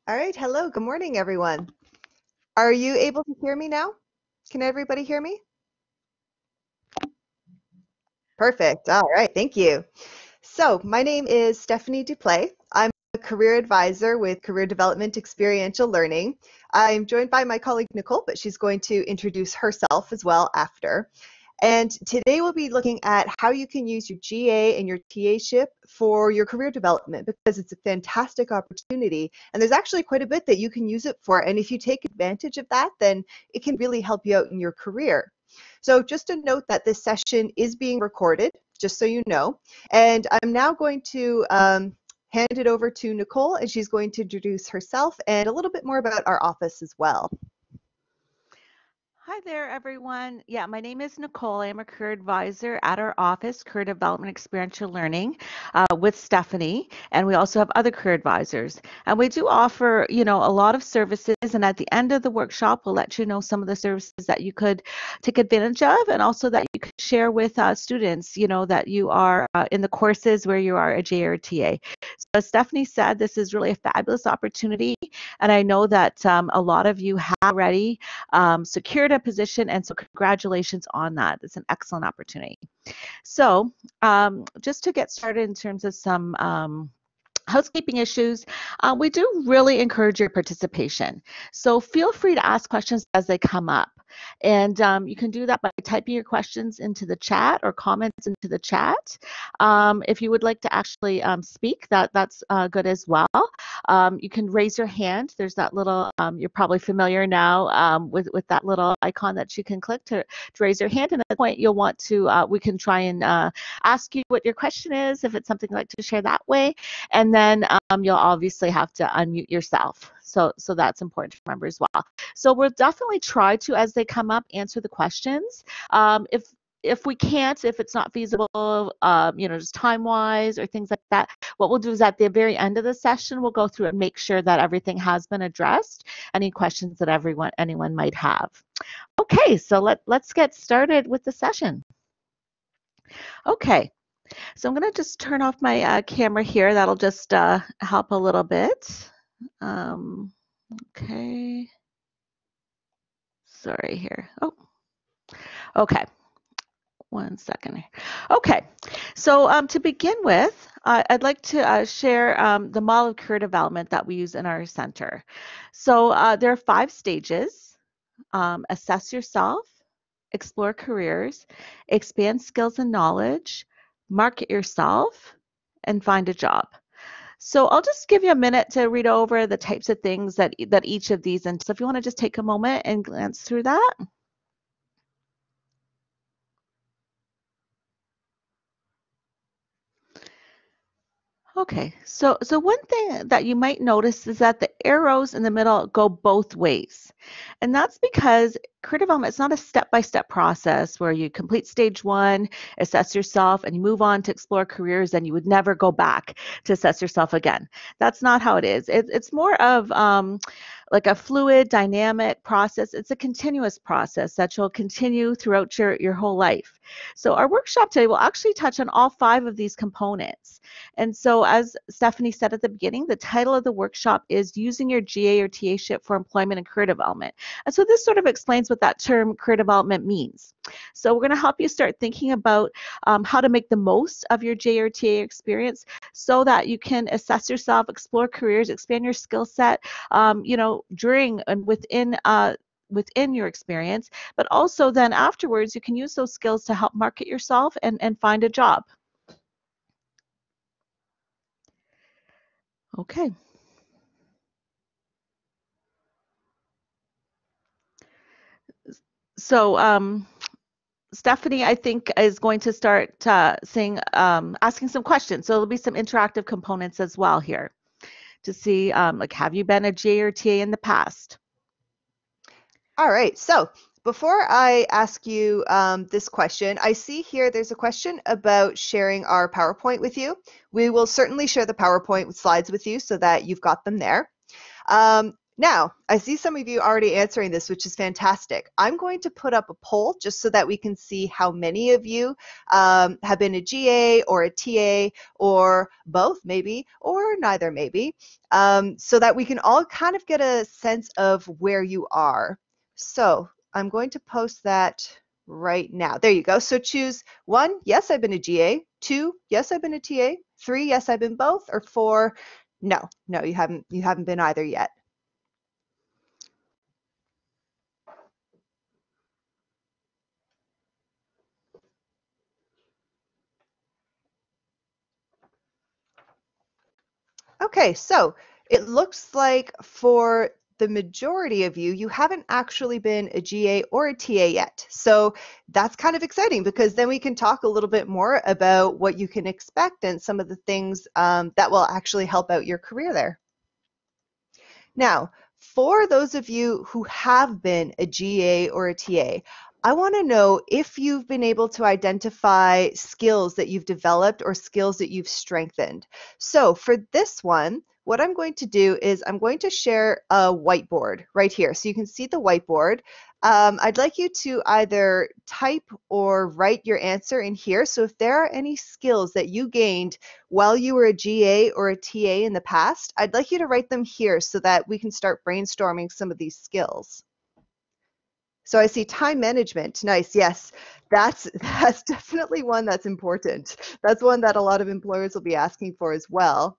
All right, hello, good morning, everyone. Are you able to hear me now? Can everybody hear me? Perfect. All right, thank you. So, my name is Stephanie Duplay. I'm a career advisor with Career Development Experiential Learning. I'm joined by my colleague Nicole, but she's going to introduce herself as well after. And today we'll be looking at how you can use your GA and your TAship for your career development because it's a fantastic opportunity. And there's actually quite a bit that you can use it for. And if you take advantage of that, then it can really help you out in your career. So just a note that this session is being recorded, just so you know. And I'm now going to hand it over to Nicole, and she's going to introduce herself and a little bit more about our office as well. Hi there, everyone. Yeah, my name is Nicole. I am a career advisor at our office, Career Development Experiential Learning, with Stephanie, and we also have other career advisors. And we do offer, a lot of services. And at the end of the workshop, we'll let you know some of the services that you could take advantage of, and also that you could share with students, that you are in the courses where you are a J or a TA. So as Stephanie said, this is really a fabulous opportunity, and I know that a lot of you have already secured a position, and so congratulations on that. It's an excellent opportunity. So just to get started in terms of some housekeeping issues, we do really encourage your participation. So feel free to ask questions as they come up. And you can do that by typing your questions into the chat or comments into the chat. If you would like to actually speak, that's good as well. You can raise your hand. There's that little, you're probably familiar now with that little icon that you can click to raise your hand. And at that point, you'll want to, we can try and ask you what your question is, if it's something you'd like to share that way. And then you'll obviously have to unmute yourself. So that's important to remember as well. So we'll definitely try to, as they come up, answer the questions. If we can't, if it's not feasible, just time-wise or things like that, what we'll do is at the very end of the session, we'll go through and make sure that everything has been addressed, any questions that anyone might have. Okay, so let's get started with the session. Okay, so I'm going to just turn off my camera here. That'll just help a little bit. Okay. Sorry here. Oh, okay. 1 second. Okay. So to begin with, I'd like to share the model of career development that we use in our center. So there are 5 stages. Assess yourself, explore careers, expand skills and knowledge, market yourself, and find a job. So I'll just give you a minute to read over the types of things that each of these, and so if you want to just take a moment and glance through that. Okay, so one thing that you might notice is that the arrows in the middle go both ways. And that's because career development is not a step-by-step process where you complete stage 1, assess yourself, and you move on to explore careers, and you would never go back to assess yourself again. That's not how it is. It's more of like a fluid, dynamic process. It's a continuous process that you'll continue throughout your whole life. So our workshop today will actually touch on all 5 of these components. And so as Stephanie said at the beginning, the title of the workshop is Using Your GA or TAship for Employment and Career Development. And so this sort of explains what that term career development means. So we're going to help you start thinking about how to make the most of your GA or TA experience so that you can assess yourself, explore careers, expand your skill set, during and within your experience, but also then afterwards you can use those skills to help market yourself and find a job. Okay. So Stephanie, I think, is going to start asking some questions. So there'll be some interactive components as well here to see, like, have you been a J or TA in the past? All right, so before I ask you this question, I see here there's a question about sharing our PowerPoint with you. We will certainly share the PowerPoint slides with you so that you've got them there. Now, I see some of you already answering this, which is fantastic. I'm going to put up a poll just so that we can see how many of you have been a GA or a TA or both maybe, or neither maybe, so that we can all kind of get a sense of where you are. So I'm going to post that right now. There you go. So choose 1, yes, I've been a GA, 2, yes, I've been a TA, 3, yes, I've been both, or 4, no, you haven't been either yet. Okay, so it looks like for the majority of you, you haven't actually been a GA or a TA yet. So that's kind of exciting because then we can talk a little bit more about what you can expect and some of the things that will actually help out your career there. Now, for those of you who have been a GA or a TA, I want to know if you've been able to identify skills that you've developed or skills that you've strengthened. So for this one, what I'm going to do is I'm going to share a whiteboard right here. So you can see the whiteboard. I'd like you to either type or write your answer in here. So if there are any skills that you gained while you were a GA or a TA in the past, I'd like you to write them here so that we can start brainstorming some of these skills. So I see time management. Nice. Yes, that's definitely one that's important. That's one that a lot of employers will be asking for as well.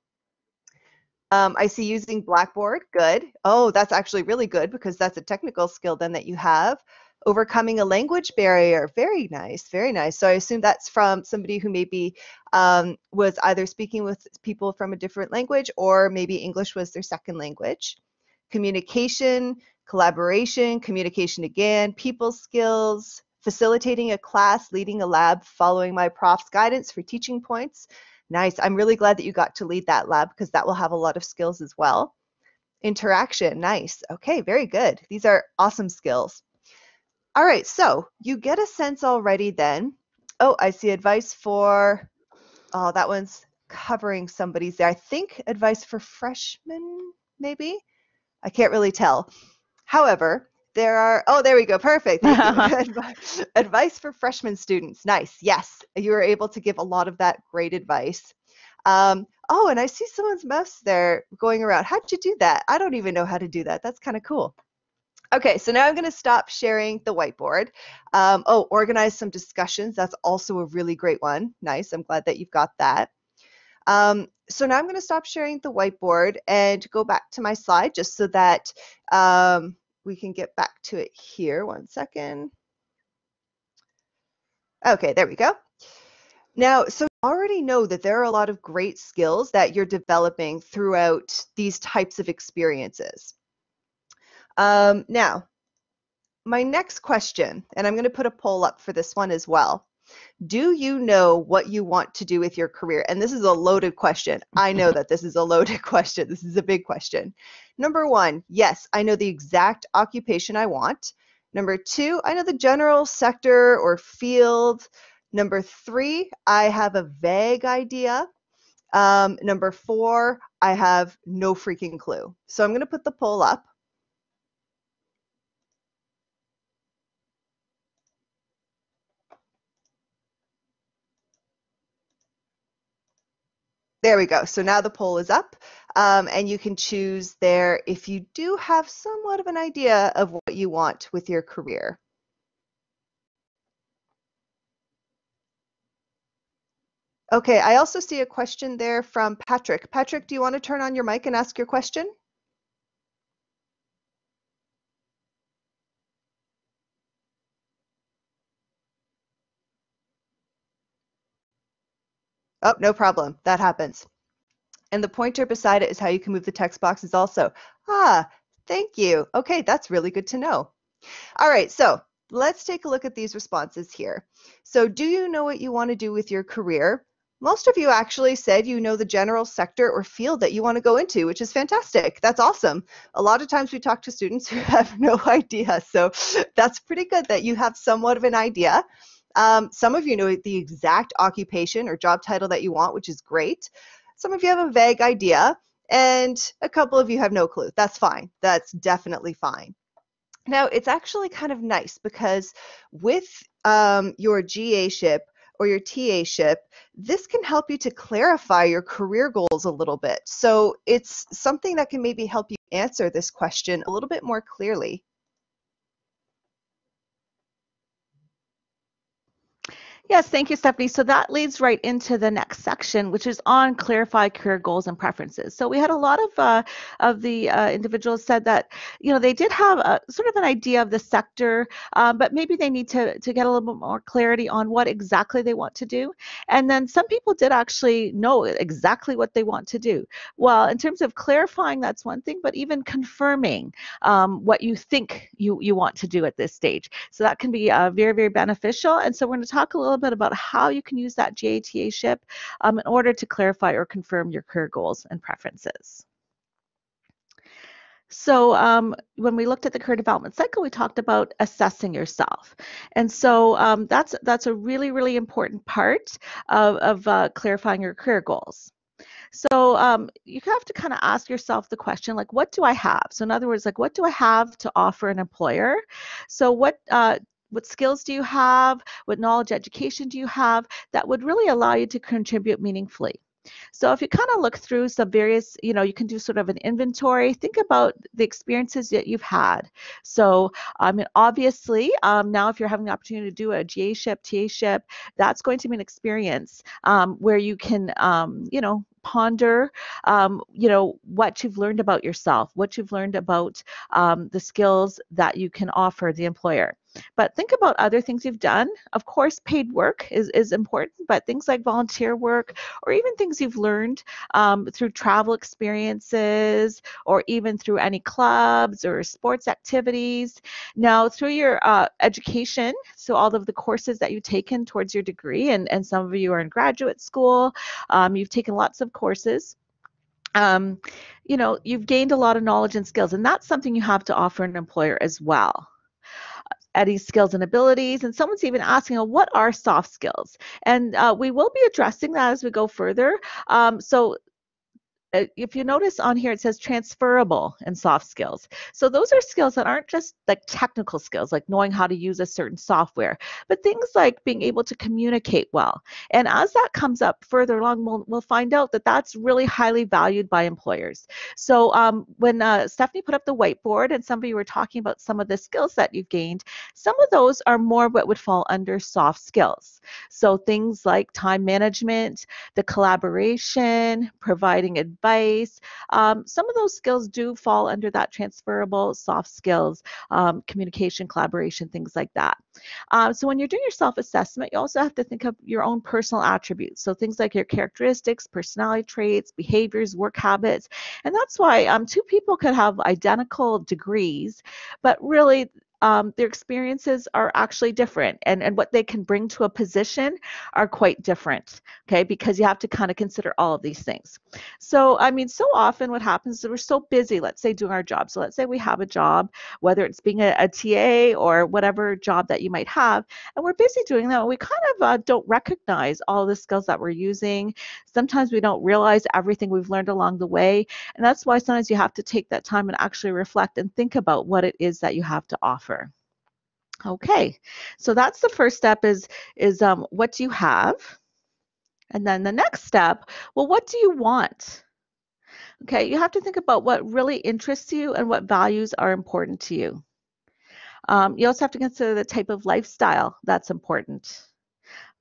I see using Blackboard. Good. Oh, that's actually really good because that's a technical skill then that you have. Overcoming a language barrier. Very nice. Very nice. So I assume that's from somebody who maybe was either speaking with people from a different language or maybe English was their second language. Communication, collaboration, communication again, people skills, facilitating a class, leading a lab, following my prof's guidance for teaching points. Nice. I'm really glad that you got to lead that lab because that will have a lot of skills as well. Interaction. Nice. Okay, very good. These are awesome skills. All right, so you get a sense already then. Oh, I see advice for, oh, that one's covering somebody's there. I think advice for freshmen, maybe? I can't really tell. However, there are, oh, there we go. Perfect. Thank you. Advice for freshman students. Nice. Yes, you were able to give a lot of that great advice. Oh, and I see someone's mouse there going around. How'd you do that? I don't even know how to do that. That's kind of cool. Okay, so now I'm going to stop sharing the whiteboard. Oh, organize some discussions. That's also a really great one. Nice. I'm glad that you've got that. So now I'm going to stop sharing the whiteboard and go back to my slide just so that we can get back to it here. 1 second. Okay, there we go. Now, so you already know that there are a lot of great skills that you're developing throughout these types of experiences. Now, my next question, and I'm going to put a poll up for this one as well. Do you know what you want to do with your career? And this is a loaded question. I know that this is a loaded question. This is a big question. Number 1, yes, I know the exact occupation I want. Number 2, I know the general sector or field. Number 3, I have a vague idea. Number 4, I have no freaking clue. So I'm going to put the poll up. There we go. So now the poll is up, and you can choose there if you do have somewhat of an idea of what you want with your career. Okay, I also see a question there from Patrick. Patrick, do you want to turn on your mic and ask your question? Oh, no problem. That happens. And the pointer beside it is how you can move the text boxes also. Ah, thank you. Okay, that's really good to know. All right, so let's take a look at these responses here. So do you know what you want to do with your career? Most of you actually said you know the general sector or field that you want to go into, which is fantastic. That's awesome. A lot of times we talk to students who have no idea, so that's pretty good that you have somewhat of an idea. Some of you know the exact occupation or job title that you want, which is great. Some of you have a vague idea, and a couple of you have no clue. That's fine. That's definitely fine. Now, it's actually kind of nice because with your GAship or your TAship, this can help you to clarify your career goals a little bit. So it's something that can maybe help you answer this question a little bit more clearly. Yes, thank you, Stephanie. So that leads right into the next section, which is on clarify career goals and preferences. So we had a lot of the individuals said that they did have a sort of an idea of the sector, but maybe they need to get a little bit more clarity on what exactly they want to do. And then some people did actually know exactly what they want to do. Well, in terms of clarifying, that's one thing, but even confirming what you think you want to do at this stage. So that can be very, very beneficial. And so we're going to talk a little bit about how you can use that GATAship in order to clarify or confirm your career goals and preferences. So when we looked at the career development cycle, we talked about assessing yourself. And so that's a really, really important part of clarifying your career goals. So you have to kind of ask yourself the question, like, what do I have? So in other words, like, what do I have to offer an employer? So what skills do you have? What knowledge, education do you have that would really allow you to contribute meaningfully? So if you kind of look through some various, you can do sort of an inventory. Think about the experiences that you've had. So I mean, obviously, now if you're having the opportunity to do a GAship, TAship, that's going to be an experience where you can, ponder, what you've learned about yourself, what you've learned about the skills that you can offer the employer. But think about other things you've done. Of course, paid work is important, but things like volunteer work or even things you've learned through travel experiences or even through any clubs or sports activities. Now, through your education, so all of the courses that you've taken towards your degree, and some of you are in graduate school, you've taken lots of courses. You've gained a lot of knowledge and skills, and that's something you have to offer an employer as well. Any skills and abilities, and someone's even asking, what are soft skills? And we will be addressing that as we go further. So if you notice on here, it says transferable and soft skills. So those are skills that aren't just like technical skills, like knowing how to use a certain software, but things like being able to communicate well. And as that comes up further along, we'll find out that that's really highly valued by employers. So when Stephanie put up the whiteboard and some of you were talking about some of the skills that you've gained, some of those are more what would fall under soft skills. So things like time management, the collaboration, providing advice. Some of those skills do fall under that transferable soft skills, communication, collaboration, things like that. So when you're doing your self-assessment, you also have to think of your own personal attributes. So things like your characteristics, personality traits, behaviors, work habits. And that's why two people could have identical degrees, but really their experiences are actually different, and what they can bring to a position are quite different, okay, because you have to kind of consider all of these things. So I mean, so often what happens is we're so busy, let's say, doing our job. So let's say we have a job, whether it's being a TA or whatever job that you might have, and we're busy doing that, and we kind of don't recognize all the skills that we're using. Sometimes we don't realize everything we've learned along the way, and that's why sometimes you have to take that time and actually reflect and think about what it is that you have to offer. Okay, so that's the first step is what do you have? And then the next step, well, what do you want? Okay, you have to think about what really interests you and what values are important to you. You also have to consider the type of lifestyle that's important.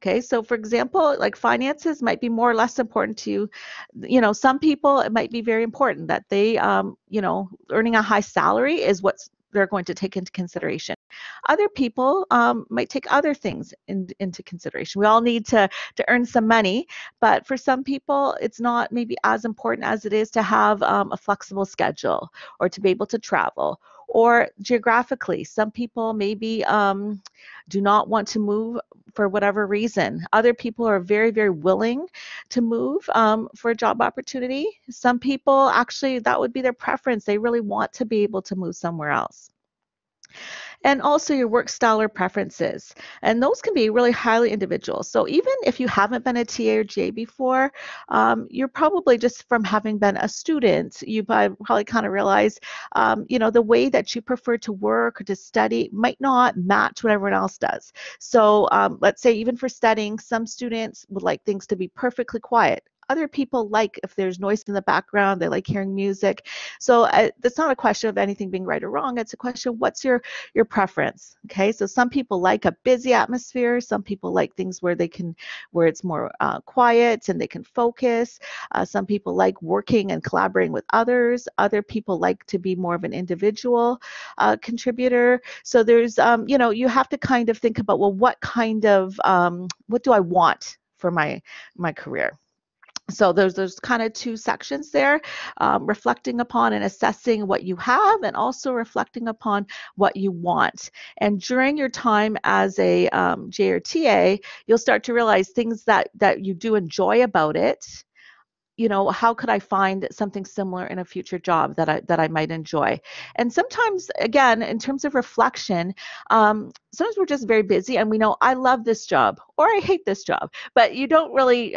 Okay, so for example, like finances might be more or less important to you. Some people, it might be very important that they, earning a high salary is what they're going to take into consideration. Other people might take other things into consideration. We all need to earn some money, but for some people, it's not maybe as important as it is to have a flexible schedule or to be able to travel. Or geographically, some people maybe do not want to move for whatever reason. Other people are very, very willing to move for a job opportunity. Some people actually, that would be their preference. They really want to be able to move somewhere else. and also your work style or preferences. And those can be really highly individual. So even if you haven't been a TA or GA before, you're probably just from having been a student, you probably kind of realize, the way that you prefer to work or to study might not match what everyone else does. So let's say even for studying, some students would like things to be perfectly quiet. Other people like if there's noise in the background, they like hearing music. So it's not a question of anything being right or wrong. It's a question of what's your preference. Okay, so some people like a busy atmosphere. Some people like things where it's more quiet and they can focus. Some people like working and collaborating with others. Other people like to be more of an individual contributor. So there's, you have to kind of think about, well, what do I want for my career? So there's kind of two sections there, reflecting upon and assessing what you have, and also reflecting upon what you want. And during your time as a J or TA, you'll start to realize things that you do enjoy about it. How could I find something similar in a future job that I might enjoy? And sometimes, again, in terms of reflection, sometimes we're just very busy and we know I love this job or I hate this job, but you don't really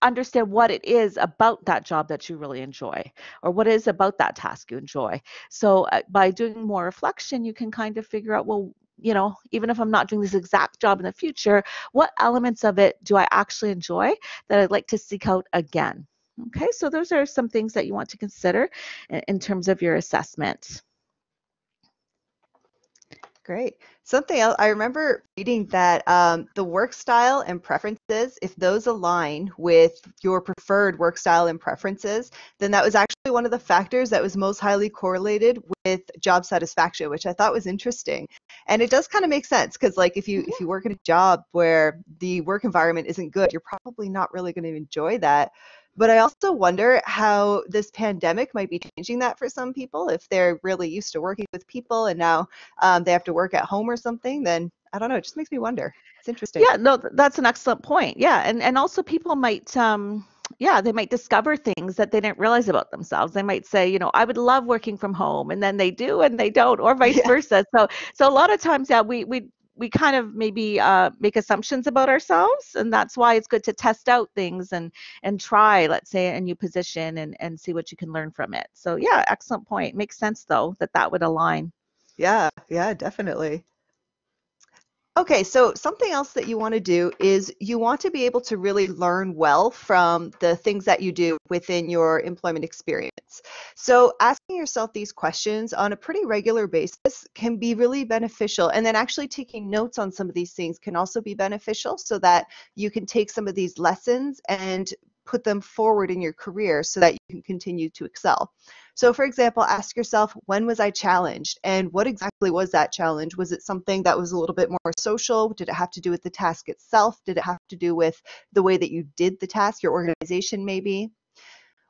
understand what it is about that job that you really enjoy, or what it is about that task you enjoy. So by doing more reflection, you can kind of figure out, well, even if I'm not doing this exact job in the future, what elements of it do I actually enjoy that I'd like to seek out again? Okay, so those are some things that you want to consider in terms of your assessment. Great. Something else, I remember reading that the work style and preferences, if those align with your preferred work style and preferences, then that was actually one of the factors that was most highly correlated with job satisfaction, which I thought was interesting. And it does kind of make sense because, like, if you work in a job where the work environment isn't good, you're probably not really going to enjoy that. But I also wonder how this pandemic might be changing that for some people. If they're really used to working with people and now they have to work at home or something, then I don't know. It just makes me wonder. It's interesting. Yeah, no, that's an excellent point. Yeah, and also people might yeah, they might discover things that they didn't realize about themselves. They might say, I would love working from home, and then they do and they don't, or vice Yeah. versa. So a lot of times, yeah, we kind of maybe make assumptions about ourselves, and that's why it's good to test out things and try, let's say, a new position and see what you can learn from it. So yeah, excellent point. Makes sense though that would align. Yeah, yeah, definitely. Okay, so something else that you want to do is you want to be able to really learn well from the things that you do within your employment experience. So asking yourself these questions on a pretty regular basis can be really beneficial. And then actually taking notes on some of these things can also be beneficial so that you can take some of these lessons and put them forward in your career so that you can continue to excel. So for example, ask yourself, when was I challenged? And what exactly was that challenge? Was it something that was a little bit more social? Did it have to do with the task itself? Did it have to do with the way that you did the task, your organization maybe?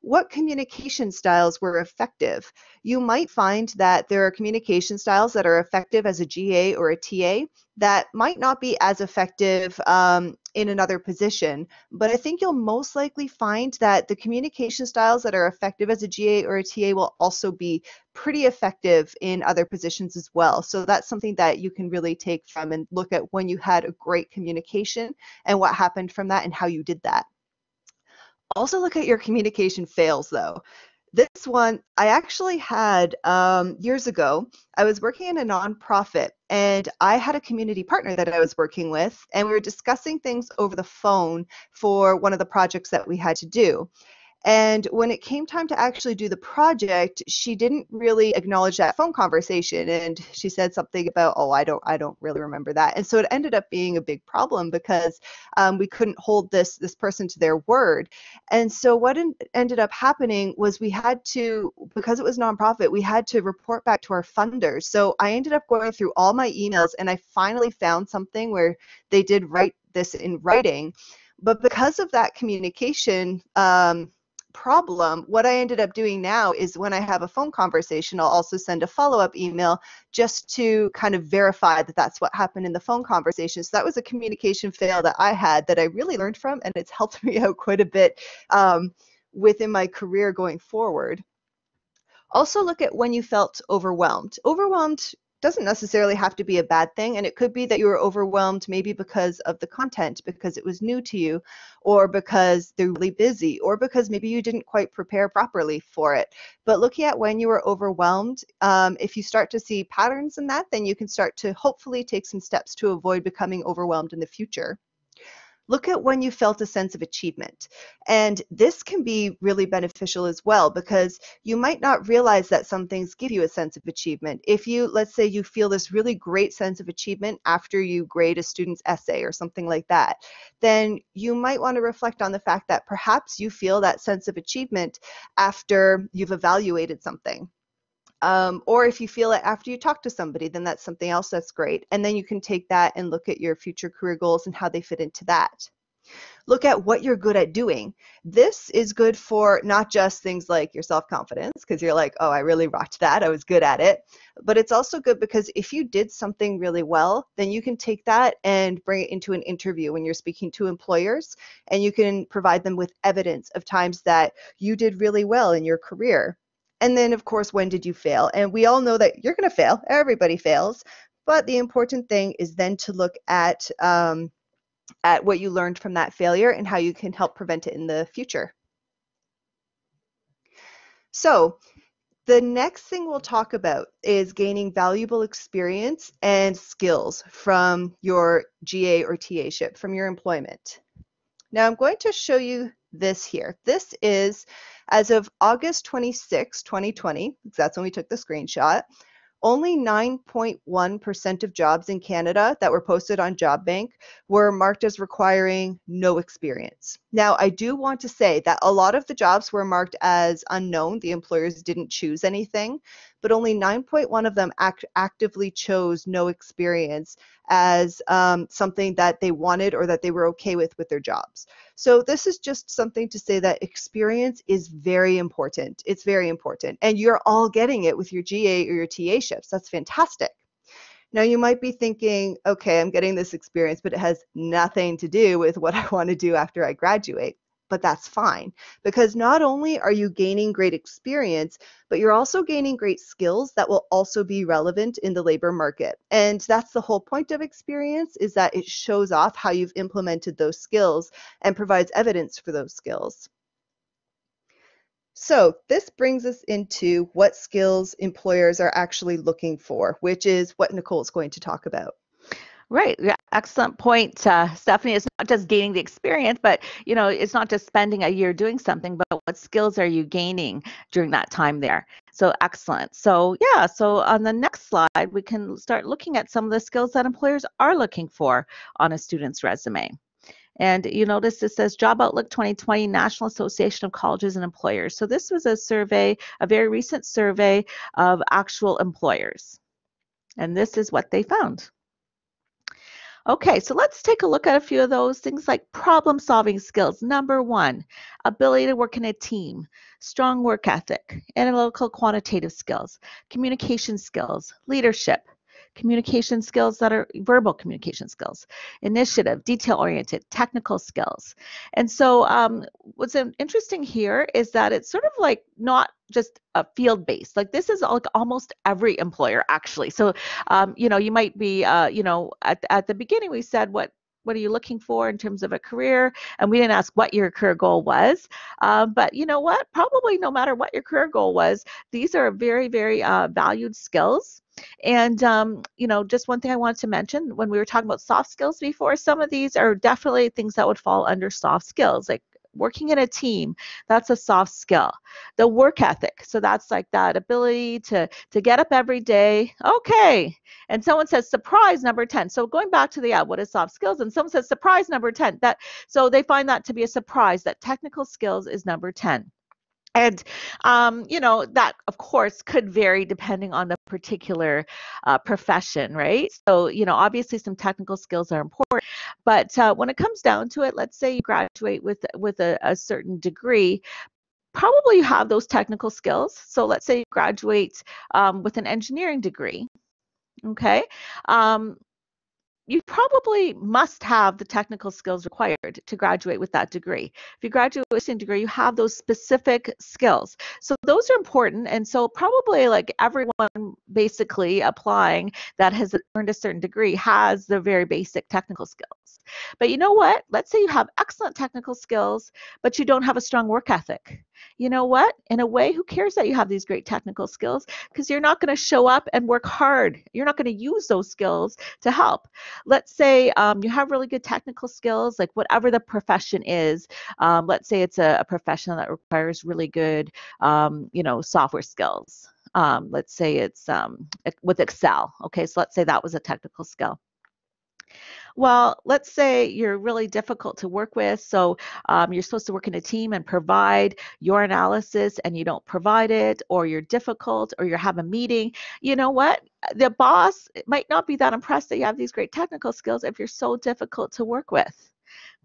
What communication styles were effective? You might find that there are communication styles that are effective as a GA or a TA that might not be as effective in another position, but I think you'll most likely find that the communication styles that are effective as a GA or a TA will also be pretty effective in other positions as well. So that's something that you can really take from and look at when you had a great communication and what happened from that and how you did that. Also look at your communication fails though. This one I actually had years ago. I was working in a nonprofit and I had a community partner that I was working with, and we were discussing things over the phone for one of the projects that we had to do. And when it came time to actually do the project, she didn't really acknowledge that phone conversation. And she said something about, oh, I don't really remember that. And so it ended up being a big problem because we couldn't hold this person to their word. And so what ended up happening was we had to, because it was nonprofit, we had to report back to our funders. So I ended up going through all my emails and I finally found something where they did write this in writing. But because of that communication, problem, what I ended up doing now is when I have a phone conversation, I'll also send a follow-up email just to kind of verify that that's what happened in the phone conversation. So that was a communication fail that I had that I really learned from, and it's helped me out quite a bit within my career going forward. Also look at when you felt overwhelmed. Overwhelmed doesn't necessarily have to be a bad thing, and it could be that you were overwhelmed maybe because of the content, because it was new to you, or because they're really busy, or because maybe you didn't quite prepare properly for it. But looking at when you were overwhelmed, if you start to see patterns in that, then you can start to hopefully take some steps to avoid becoming overwhelmed in the future. Look at when you felt a sense of achievement. And this can be really beneficial as well, because you might not realize that some things give you a sense of achievement. If you, let's say you feel this really great sense of achievement after you grade a student's essay or something like that, then you might want to reflect on the fact that perhaps you feel that sense of achievement after you've evaluated something. Or if you feel it after you talk to somebody, then that's something else that's great. And then you can take that and look at your future career goals and how they fit into that. Look at what you're good at doing. This is good for not just things like your self-confidence, because you're like, oh, I really rocked that, I was good at it. But it's also good because if you did something really well, then you can take that and bring it into an interview when you're speaking to employers, and you can provide them with evidence of times that you did really well in your career. And then, of course, when did you fail? And we all know that you're going to fail. Everybody fails. But the important thing is then to look at what you learned from that failure and how you can help prevent it in the future. So the next thing we'll talk about is gaining valuable experience and skills from your GA or TAship, from your employment. Now I'm going to show you this here. This is as of August 26, 2020, because that's when we took the screenshot. Only 9.1% of jobs in Canada that were posted on JobBank were marked as requiring no experience. Now, I do want to say that a lot of the jobs were marked as unknown. The employers didn't choose anything, but only 9.1 of them actively chose no experience as something that they wanted or that they were okay with their jobs. So this is just something to say that experience is very important. It's very important. And you're all getting it with your GA or your TAships. That's fantastic. Now you might be thinking, okay, I'm getting this experience, but it has nothing to do with what I want to do after I graduate. But that's fine, because not only are you gaining great experience, but you're also gaining great skills that will also be relevant in the labor market. And that's the whole point of experience, is that it shows off how you've implemented those skills and provides evidence for those skills. So this brings us into what skills employers are actually looking for, which is what Nicole is going to talk about. Right. Yeah. Excellent point, Stephanie. It's not just gaining the experience, but it's not just spending a year doing something, but what skills are you gaining during that time there? So excellent. So yeah. So on the next slide, we can start looking at some of the skills that employers are looking for on a student's resume. And you notice this says Job Outlook 2020, National Association of Colleges and Employers. So this was a survey, a very recent survey of actual employers. And this is what they found. Okay, so let's take a look at a few of those things like problem-solving skills. Number one, ability to work in a team, strong work ethic, analytical quantitative skills, communication skills, leadership, communication skills that are verbal communication skills, initiative, detail-oriented, technical skills. And so what's interesting here is that it's sort of like not just a field-based. Like this is like almost every employer actually. So, you might be, at the beginning we said what are you looking for in terms of a career? And we didn't ask what your career goal was. But you know what? Probably no matter what your career goal was, these are very, very valued skills. And, just one thing I wanted to mention when we were talking about soft skills before, some of these are definitely things that would fall under soft skills, like working in a team. That's a soft skill. The work ethic, so that's like that ability to get up every day. Okay. And someone says surprise number 10. So going back to the what is soft skills, and someone says surprise number 10. So they find that to be a surprise, that technical skills is number 10. And, that, of course, could vary depending on the particular profession, right? So, obviously some technical skills are important. But when it comes down to it, let's say you graduate with a certain degree, probably you have those technical skills. So let's say you graduate with an engineering degree, okay? you probably must have the technical skills required to graduate with that degree. If you graduate with a degree, you have those specific skills. So those are important. And so probably like everyone basically applying that has earned a certain degree has the very basic technical skills. But you know what? Let's say you have excellent technical skills, but you don't have a strong work ethic. You know what? In a way, who cares that you have these great technical skills? Because you're not going to show up and work hard. You're not going to use those skills to help. Let's say you have really good technical skills, like whatever the profession is. Let's say it's a profession that requires really good, software skills. Let's say it's with Excel. Okay, so let's say that was a technical skill. Well, let's say you're really difficult to work with, so you're supposed to work in a team and provide your analysis, and you don't provide it, or you're difficult, or you have a meeting. You know what? The boss might not be that impressed that you have these great technical skills if you're so difficult to work with.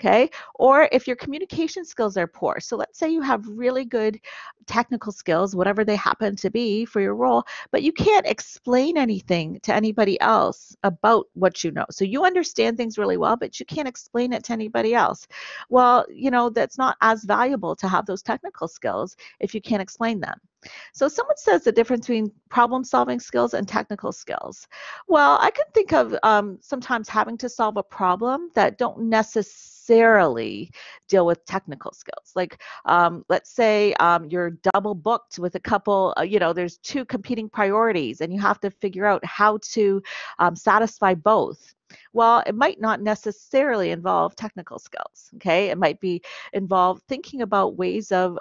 Okay, or if your communication skills are poor. So let's say you have really good technical skills, whatever they happen to be for your role, but you can't explain anything to anybody else about what you know. So you understand things really well, but you can't explain it to anybody else. Well, that's not as valuable to have those technical skills if you can't explain them. So someone says the difference between problem solving skills and technical skills. Well, I can think of sometimes having to solve a problem that don't necessarily deal with technical skills. Like let's say you're double booked with a couple, there's two competing priorities and you have to figure out how to satisfy both. Well, it might not necessarily involve technical skills. Okay, it might be involve thinking about ways of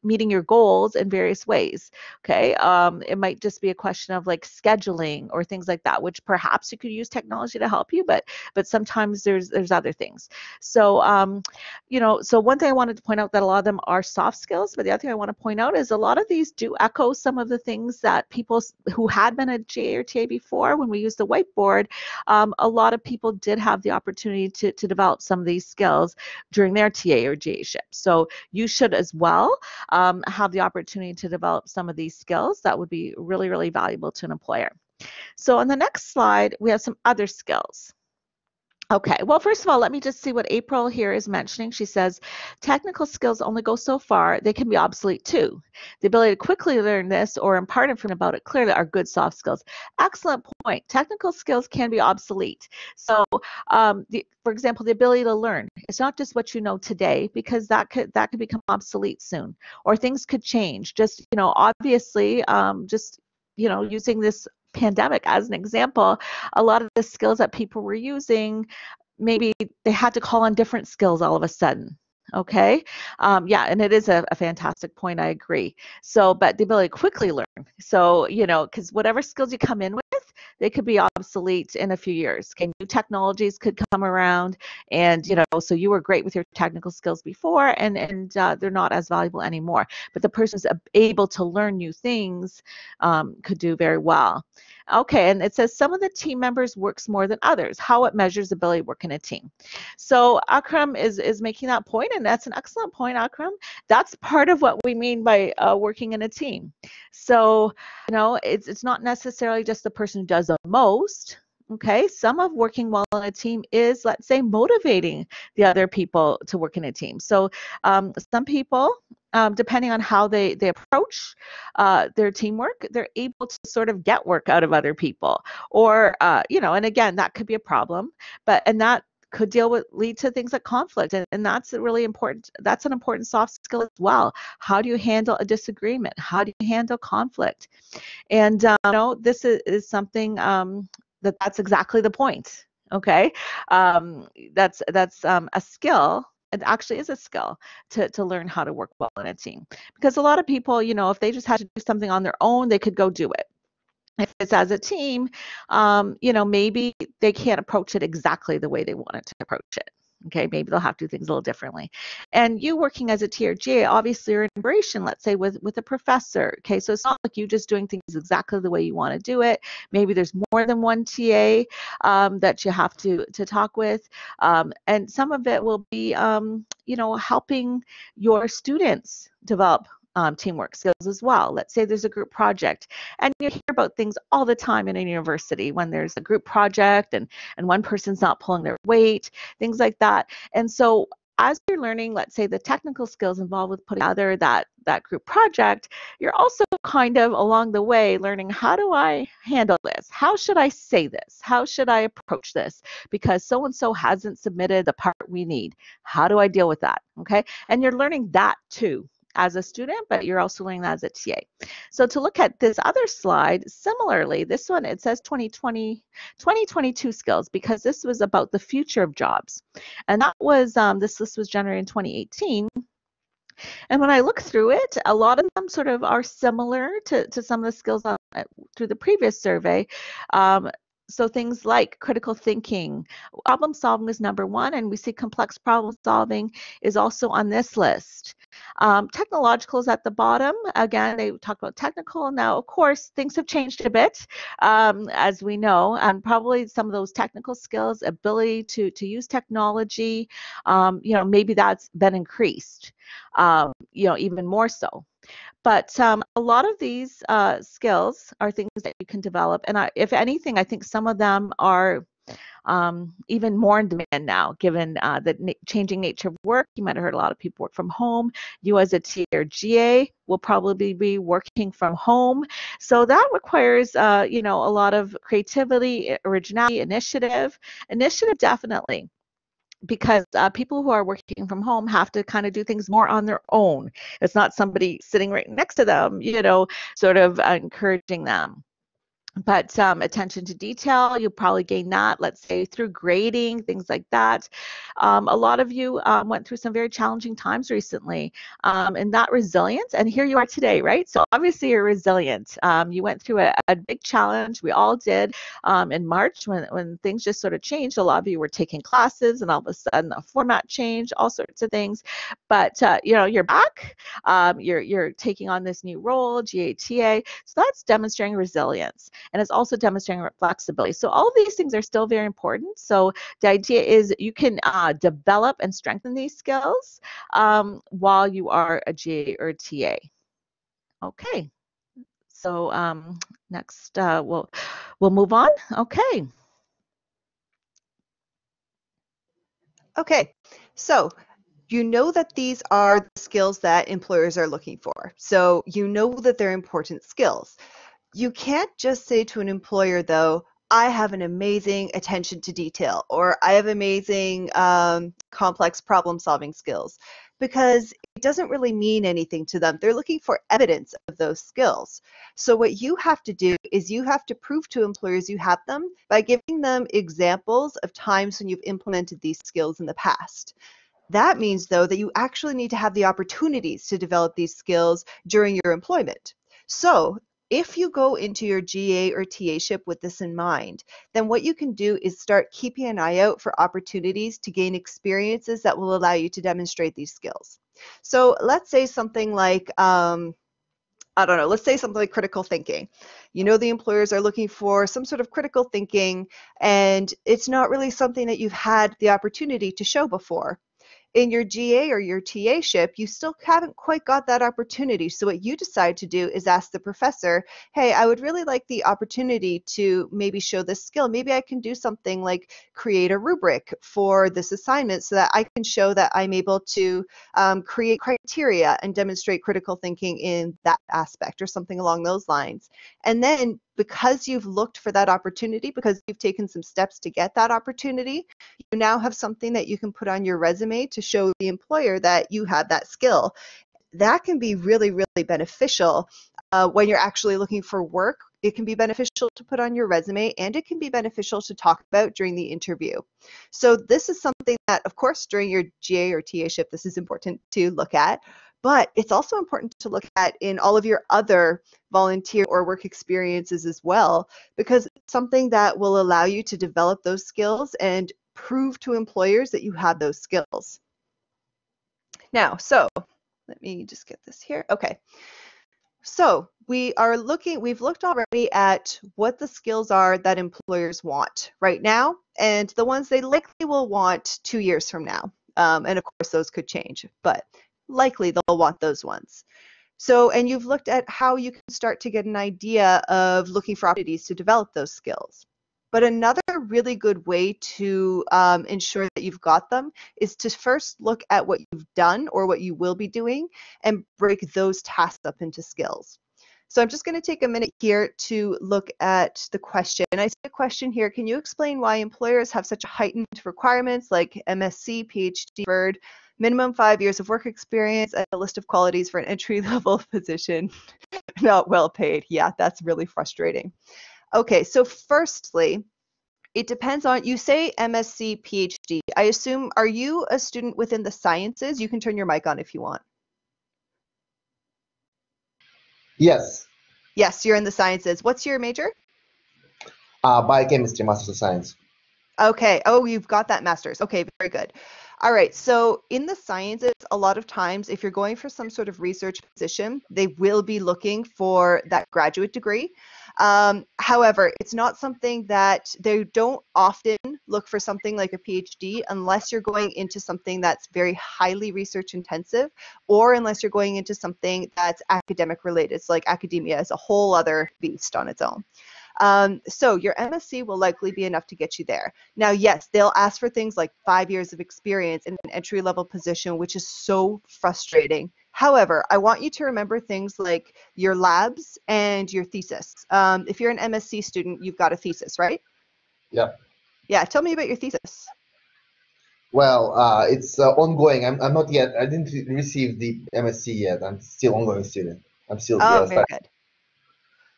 meeting your goals in various ways. Okay, it might just be a question of like scheduling or things like that, which perhaps you could use technology to help you, but sometimes there's other things. So so one thing I wanted to point out that a lot of them are soft skills, but the other thing I want to point out is a lot of these do echo some of the things that people who had been a GA or TA before, when we used the whiteboard, a lot of people did have the opportunity to develop some of these skills during their TA or GAship. So you should as well have the opportunity to develop some of these skills. That would be really, really valuable to an employer. So on the next slide, we have some other skills. Okay, well, first of all, let me just see what April here is mentioning. She says, technical skills only go so far. They can be obsolete too. The ability to quickly learn this or impart information about it clearly are good soft skills. Excellent point. Technical skills can be obsolete. So, for example, the ability to learn. It's not just what you know today, because that could become obsolete soon, or things could change. Just, obviously, using this pandemic as an example, a lot of the skills that people were using, maybe they had to call on different skills all of a sudden. Okay. Yeah, and it is a fantastic point. I agree. So, but the ability to quickly learn. So, because whatever skills you come in with, they could be obsolete in a few years. Okay, new technologies could come around, and so you were great with your technical skills before, and they're not as valuable anymore. But the person's able to learn new things could do very well. Okay, and it says some of the team members works more than others. How it measures ability to work in a team. So Akram is making that point, and that's an excellent point, Akram. That's part of what we mean by working in a team. So it's not necessarily just the person who does the most. Okay, some of working well in a team is, let's say, motivating the other people to work in a team. So some people, depending on how they approach their teamwork, they're able to sort of get work out of other people, or and again, that could be a problem, and that could lead to things like conflict, and that's really important. That's an important soft skill as well. How do you handle a disagreement? How do you handle conflict? And this is something that's exactly the point. Okay, that's a skill. It actually is a skill to learn how to work well in a team, because a lot of people, if they just had to do something on their own, they could go do it. If it's as a team, maybe they can't approach it exactly the way they wanted to approach it. Okay, maybe they'll have to do things a little differently. And you working as a TRGA, obviously you're in collaboration, let's say with a professor. Okay, so it's not like you just doing things exactly the way you want to do it. Maybe there's more than one TA that you have to talk with. And some of it will be, helping your students develop teamwork skills as well. Let's say there's a group project, and you hear about things all the time in a university when there's a group project and one person's not pulling their weight, things like that. And so as you're learning, let's say the technical skills involved with putting together that group project, you're also kind of along the way learning, how do I handle this? How should I say this? How should I approach this? Because so and so hasn't submitted the part we need. How do I deal with that? Okay. And you're learning that too as a student, but you're also learning that as a TA. So to look at this other slide, similarly, this one, it says 2022 skills, because this was about the future of jobs. And that was, this list was generated in 2018. And when I look through it, a lot of them sort of are similar to some of the skills through the previous survey. So things like critical thinking, problem solving is number one, and we see complex problem solving is also on this list. Technological is at the bottom. Again, they talk about technical. Now, of course, things have changed a bit, as we know, and probably some of those technical skills, ability to use technology, maybe that's been increased, even more so. But a lot of these skills are things that you can develop. And if anything, I think some of them are even more in demand now, given the changing nature of work. You might have heard a lot of people work from home. You as a TA or GA will probably be working from home. So that requires, a lot of creativity, originality, initiative. Initiative, definitely, because people who are working from home have to kind of do things more on their own. It's not somebody sitting right next to them, sort of encouraging them. But attention to detail, you'll probably gain that, let's say, through grading, things like that. A lot of you went through some very challenging times recently, and that resilience, and here you are today, right? So obviously you're resilient. You went through a big challenge. We all did in March when things just sort of changed. A lot of you were taking classes, and all of a sudden the format changed, all sorts of things. But you're back. You're taking on this new role, GATA. So that's demonstrating resilience. And it's also demonstrating flexibility. So all of these things are still very important. So the idea is you can develop and strengthen these skills while you are a GA or a TA. Okay. So next, we'll move on. Okay. Okay, so you know that these are the skills that employers are looking for. So you know that they're important skills. You can't just say to an employer, though, I have an amazing attention to detail, or I have amazing complex problem solving skills, because it doesn't really mean anything to them. They're looking for evidence of those skills. So what you have to do is you have to prove to employers you have them by giving them examples of times when you've implemented these skills in the past. That means, though, that you actually need to have the opportunities to develop these skills during your employment. So if you go into your GA or TAship with this in mind, then what you can do is start keeping an eye out for opportunities to gain experiences that will allow you to demonstrate these skills. So let's say something like, I don't know, let's say something like critical thinking. You know, the employers are looking for some sort of critical thinking, and it's not really something that you've had the opportunity to show before. In your GA or your TAship, you still haven't quite got that opportunity. So what you decide to do is ask the professor, hey, I would really like the opportunity to maybe show this skill. Maybe I can do something like create a rubric for this assignment so that I can show that I'm able to create criteria and demonstrate critical thinking in that aspect, or something along those lines. And then because you've looked for that opportunity, because you've taken some steps to get that opportunity, you now have something that you can put on your resume to show the employer that you have that skill. That can be really, really beneficial when you're actually looking for work. It can be beneficial to put on your resume, and it can be beneficial to talk about during the interview. So this is something that, of course, during your GA or TAship, this is important to look at. But it's also important to look at in all of your other volunteer or work experiences as well, because it's something that will allow you to develop those skills and prove to employers that you have those skills. Now, so let me just get this here. Okay. So we've looked already at what the skills are that employers want right now, and the ones they likely will want 2 years from now. And of course, those could change, but likely they'll want those ones. So, and you've looked at how you can start to get an idea of looking for opportunities to develop those skills. But another really good way to ensure that you've got them is to first look at what you've done or what you will be doing and break those tasks up into skills. So I'm just going to take a minute here to look at the question. I see a question here. Can you explain why employers have such heightened requirements like MSc, PhD, preferred, minimum 5 years of work experience, and a list of qualities for an entry-level position, not well paid? Yeah, that's really frustrating. Okay, so firstly, it depends on, you say MSc, PhD. I assume, are you a student within the sciences? You can turn your mic on if you want. Yes, Yes, you're in the sciences. What's your major? biochemistry, Master's of Science. Okay. Oh, you've got that master's. Okay, very good. All right. So in the sciences, a lot of times, if you're going for some sort of research position, they will be looking for that graduate degree. However, it's not something that they don't often look for something like a PhD unless you're going into something that's very highly research intensive, or unless you're going into something that's academic related. So like academia is a whole other beast on its own. So your MSc will likely be enough to get you there. Now, yes, they'll ask for things like 5 years of experience in an entry-level position, which is so frustrating. However, I want you to remember things like your labs and your thesis. If you're an MSc student, you've got a thesis, right? Yeah. Yeah, tell me about your thesis. Well, it's ongoing. I'm not yet. I didn't receive the MSc yet. I'm still ongoing student. I'm still Oh, very studying. good.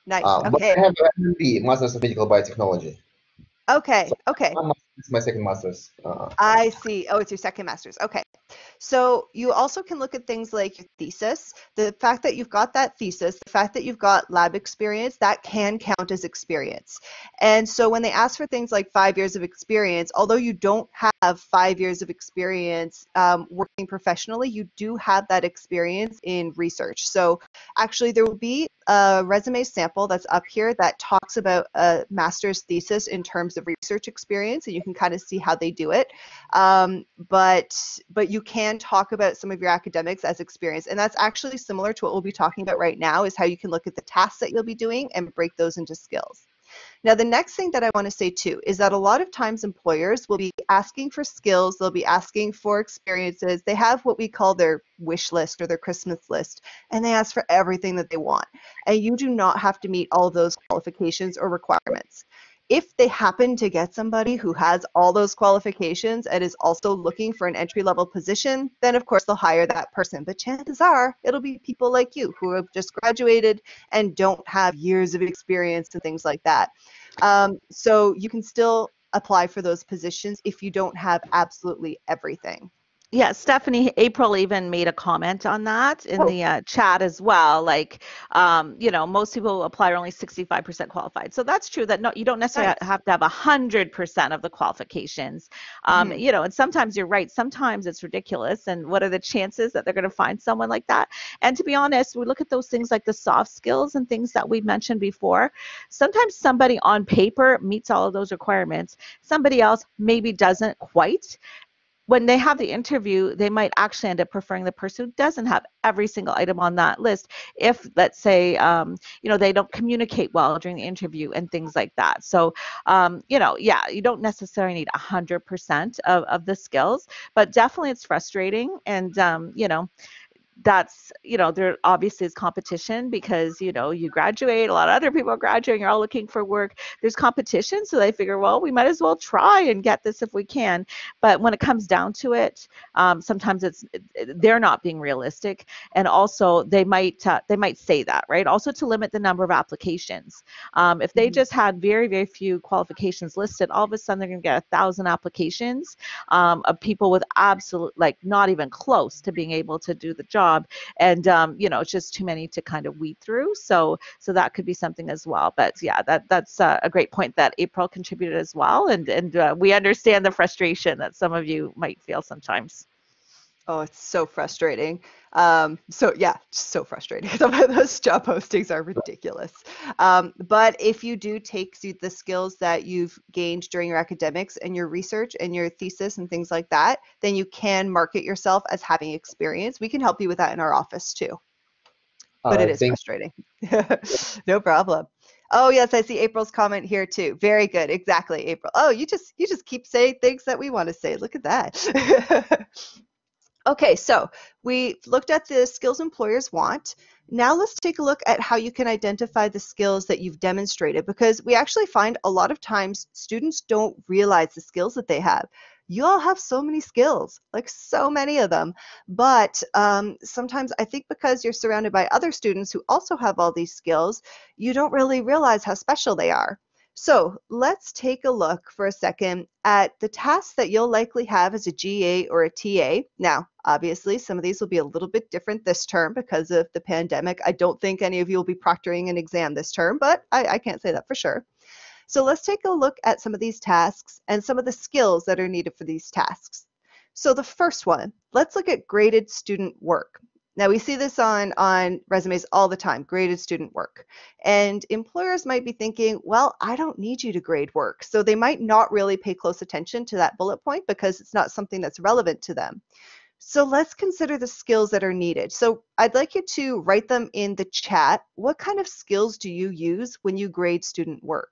Nice. But Okay. I have an MB, Master's of Medical Biotechnology. So Okay. Okay. it's my second master's. I see. Oh, it's your second master's. Okay. So you also can look at things like your thesis. The fact that you've got that thesis, the fact that you've got lab experience, that can count as experience. And so when they ask for things like 5 years of experience, although you don't have 5 years of experience working professionally, you do have that experience in research. So actually there will be a resume sample that's up here that talks about a master's thesis in terms of research experience, and you can kind of see how they do it. But you can talk about some of your academics as experience, and that's actually similar to what we'll be talking about right now, is how you can look at the tasks that you'll be doing and break those into skills. Now, the next thing that I want to say too is that a lot of times employers will be asking for skills, they'll be asking for experiences. They have what we call their wish list or their Christmas list, and they ask for everything that they want. And you do not have to meet all of those qualifications or requirements. If they happen to get somebody who has all those qualifications and is also looking for an entry-level position, then of course they'll hire that person. But chances are it'll be people like you who have just graduated and don't have years of experience and things like that. So you can still apply for those positions if you don't have absolutely everything. Yeah, Stephanie, April even made a comment on that in Oh, the chat as well. Like, most people who apply are only 65% qualified. So that's true that no, you don't necessarily nice. have to have 100% of the qualifications. Hmm. And sometimes you're right. Sometimes it's ridiculous. And what are the chances that they're going to find someone like that? And to be honest, we look at those things like the soft skills and things that we mentioned before. Sometimes somebody on paper meets all of those requirements. Somebody else maybe doesn't quite. When they have the interview, they might actually end up preferring the person who doesn't have every single item on that list. If, let's say, they don't communicate well during the interview and things like that. So, yeah, you don't necessarily need 100% of the skills, but definitely it's frustrating. And, that's, there obviously is competition because, you graduate, a lot of other people are graduating, you're all looking for work. There's competition. So they figure, well, we might as well try and get this if we can. But when it comes down to it, sometimes they're not being realistic. And also they might say that, right? Also to limit the number of applications. If they Hmm. just had very, very few qualifications listed, all of a sudden they're going to get 1,000 applications of people with absolute, like not even close to being able to do the job. And it's just too many to kind of weed through. So that could be something as well. But yeah, that's a great point that April contributed as well. And we understand the frustration that some of you might feel sometimes. Oh, it's so frustrating. So yeah, just so frustrating. Some of those job postings are ridiculous. But if you do take the skills that you've gained during your academics and your research and your thesis and things like that, then you can market yourself as having experience. We can help you with that in our office too. All but it right, is thank frustrating. No problem. Oh yes, I see April's comment here too. Very good. Exactly, April. Oh, you just keep saying things that we want to say. Look at that. Okay, so we looked at the skills employers want. Now let's take a look at how you can identify the skills that you've demonstrated, because we actually find a lot of times students don't realize the skills that they have. You all have so many skills, like so many of them, but sometimes I think because you're surrounded by other students who also have all these skills, you don't really realize how special they are. So let's take a look for a second at the tasks that you'll likely have as a GA or a TA. Now, obviously, some of these will be a little bit different this term because of the pandemic. I don't think any of you will be proctoring an exam this term, but I can't say that for sure. So let's take a look at some of these tasks and some of the skills that are needed for these tasks. So the first one, let's look at graded student work. Now we see this on resumes all the time, graded student work. And employers might be thinking, well, I don't need you to grade work. So they might not really pay close attention to that bullet point because it's not something that's relevant to them. So let's consider the skills that are needed. So I'd like you to write them in the chat. What kind of skills do you use when you grade student work?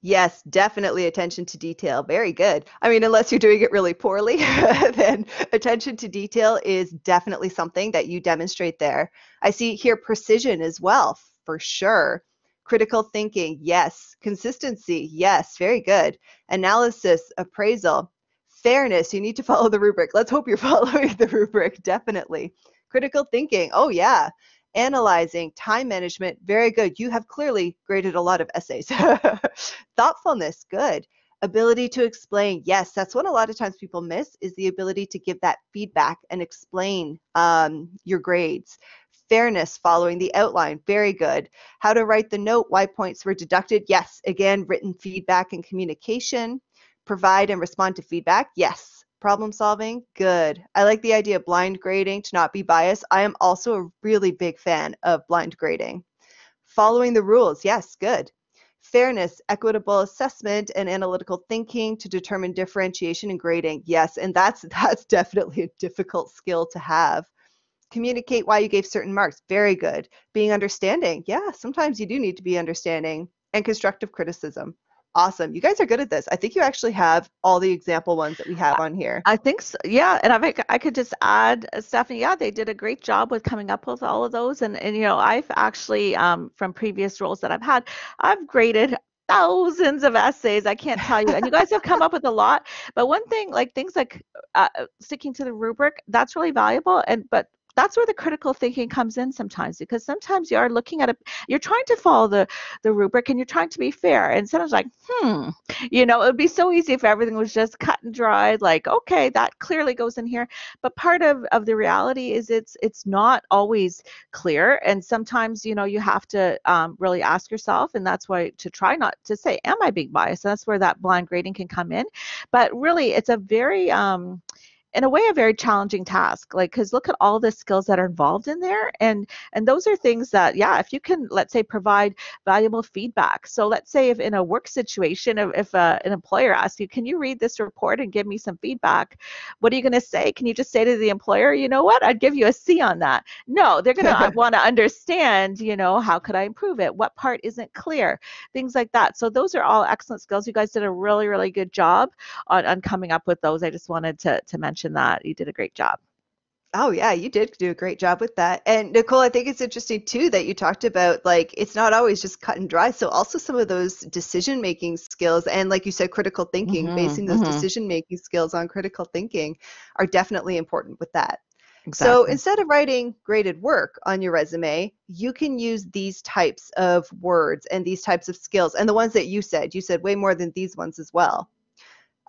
Yes, definitely attention to detail. Very good. I mean, unless you're doing it really poorly, then attention to detail is definitely something that you demonstrate there. I see here precision as well, for sure. Critical thinking, yes. Consistency, yes. Very good. Analysis, appraisal. Fairness, you need to follow the rubric. Let's hope you're following the rubric, definitely. Critical thinking, oh yeah. Analyzing, time management, very good. You have clearly graded a lot of essays. Thoughtfulness, good. Ability to explain, yes, that's what a lot of times people miss, is the ability to give that feedback and explain your grades. Fairness, following the outline, very good. How to write the note, why points were deducted, yes, again, written feedback and communication. Provide and respond to feedback, yes. Problem solving, good. I like the idea of blind grading to not be biased. I am also a really big fan of blind grading. Following the rules, yes, good. Fairness, equitable assessment, and analytical thinking to determine differentiation and grading, yes, and that's definitely a difficult skill to have. Communicate why you gave certain marks, very good. Being understanding, yeah, sometimes you do need to be understanding. And constructive criticism, awesome. You guys are good at this. I think you actually have all the example ones that we have on here. I think so, yeah, and I could just add, Stephanie, yeah, they did a great job with coming up with all of those, and you know, I've actually from previous roles that I've had, I've graded thousands of essays. I can't tell you, and you guys have come up with a lot. But one thing, like things like sticking to the rubric, that's really valuable, and but. That's where the critical thinking comes in sometimes, because sometimes you are looking at it, you're trying to follow the rubric and you're trying to be fair, and sometimes like, you know, it would be so easy if everything was just cut and dried, like, okay, that clearly goes in here. But part of the reality is it's not always clear. And sometimes, you know, you have to really ask yourself. And that's why to try not to say, am I being biased? And that's where that blind grading can come in. But really, it's a very in a way a very challenging task, like, because look at all the skills that are involved in there, and those are things that, yeah, if you can, let's say, provide valuable feedback. So let's say if in a work situation, if an employer asks you, can you read this report and give me some feedback, what are you going to say? Can you just say to the employer, you know what, I'd give you a C on that? No, they're going to want to understand, you know, how could I improve it, what part isn't clear, things like that. So those are all excellent skills. You guys did a really, really good job on coming up with those. I just wanted to mention that you did a great job. Oh yeah, you did do a great job with that. And Nicole, I think it's interesting too that you talked about, like, it's not always just cut and dry. So also some of those decision-making skills and, like you said, critical thinking, basing those decision-making skills on critical thinking are definitely important with that. So Exactly. instead of writing graded work on your resume, you can use these types of words and these types of skills, and the ones that you said way more than these ones as well.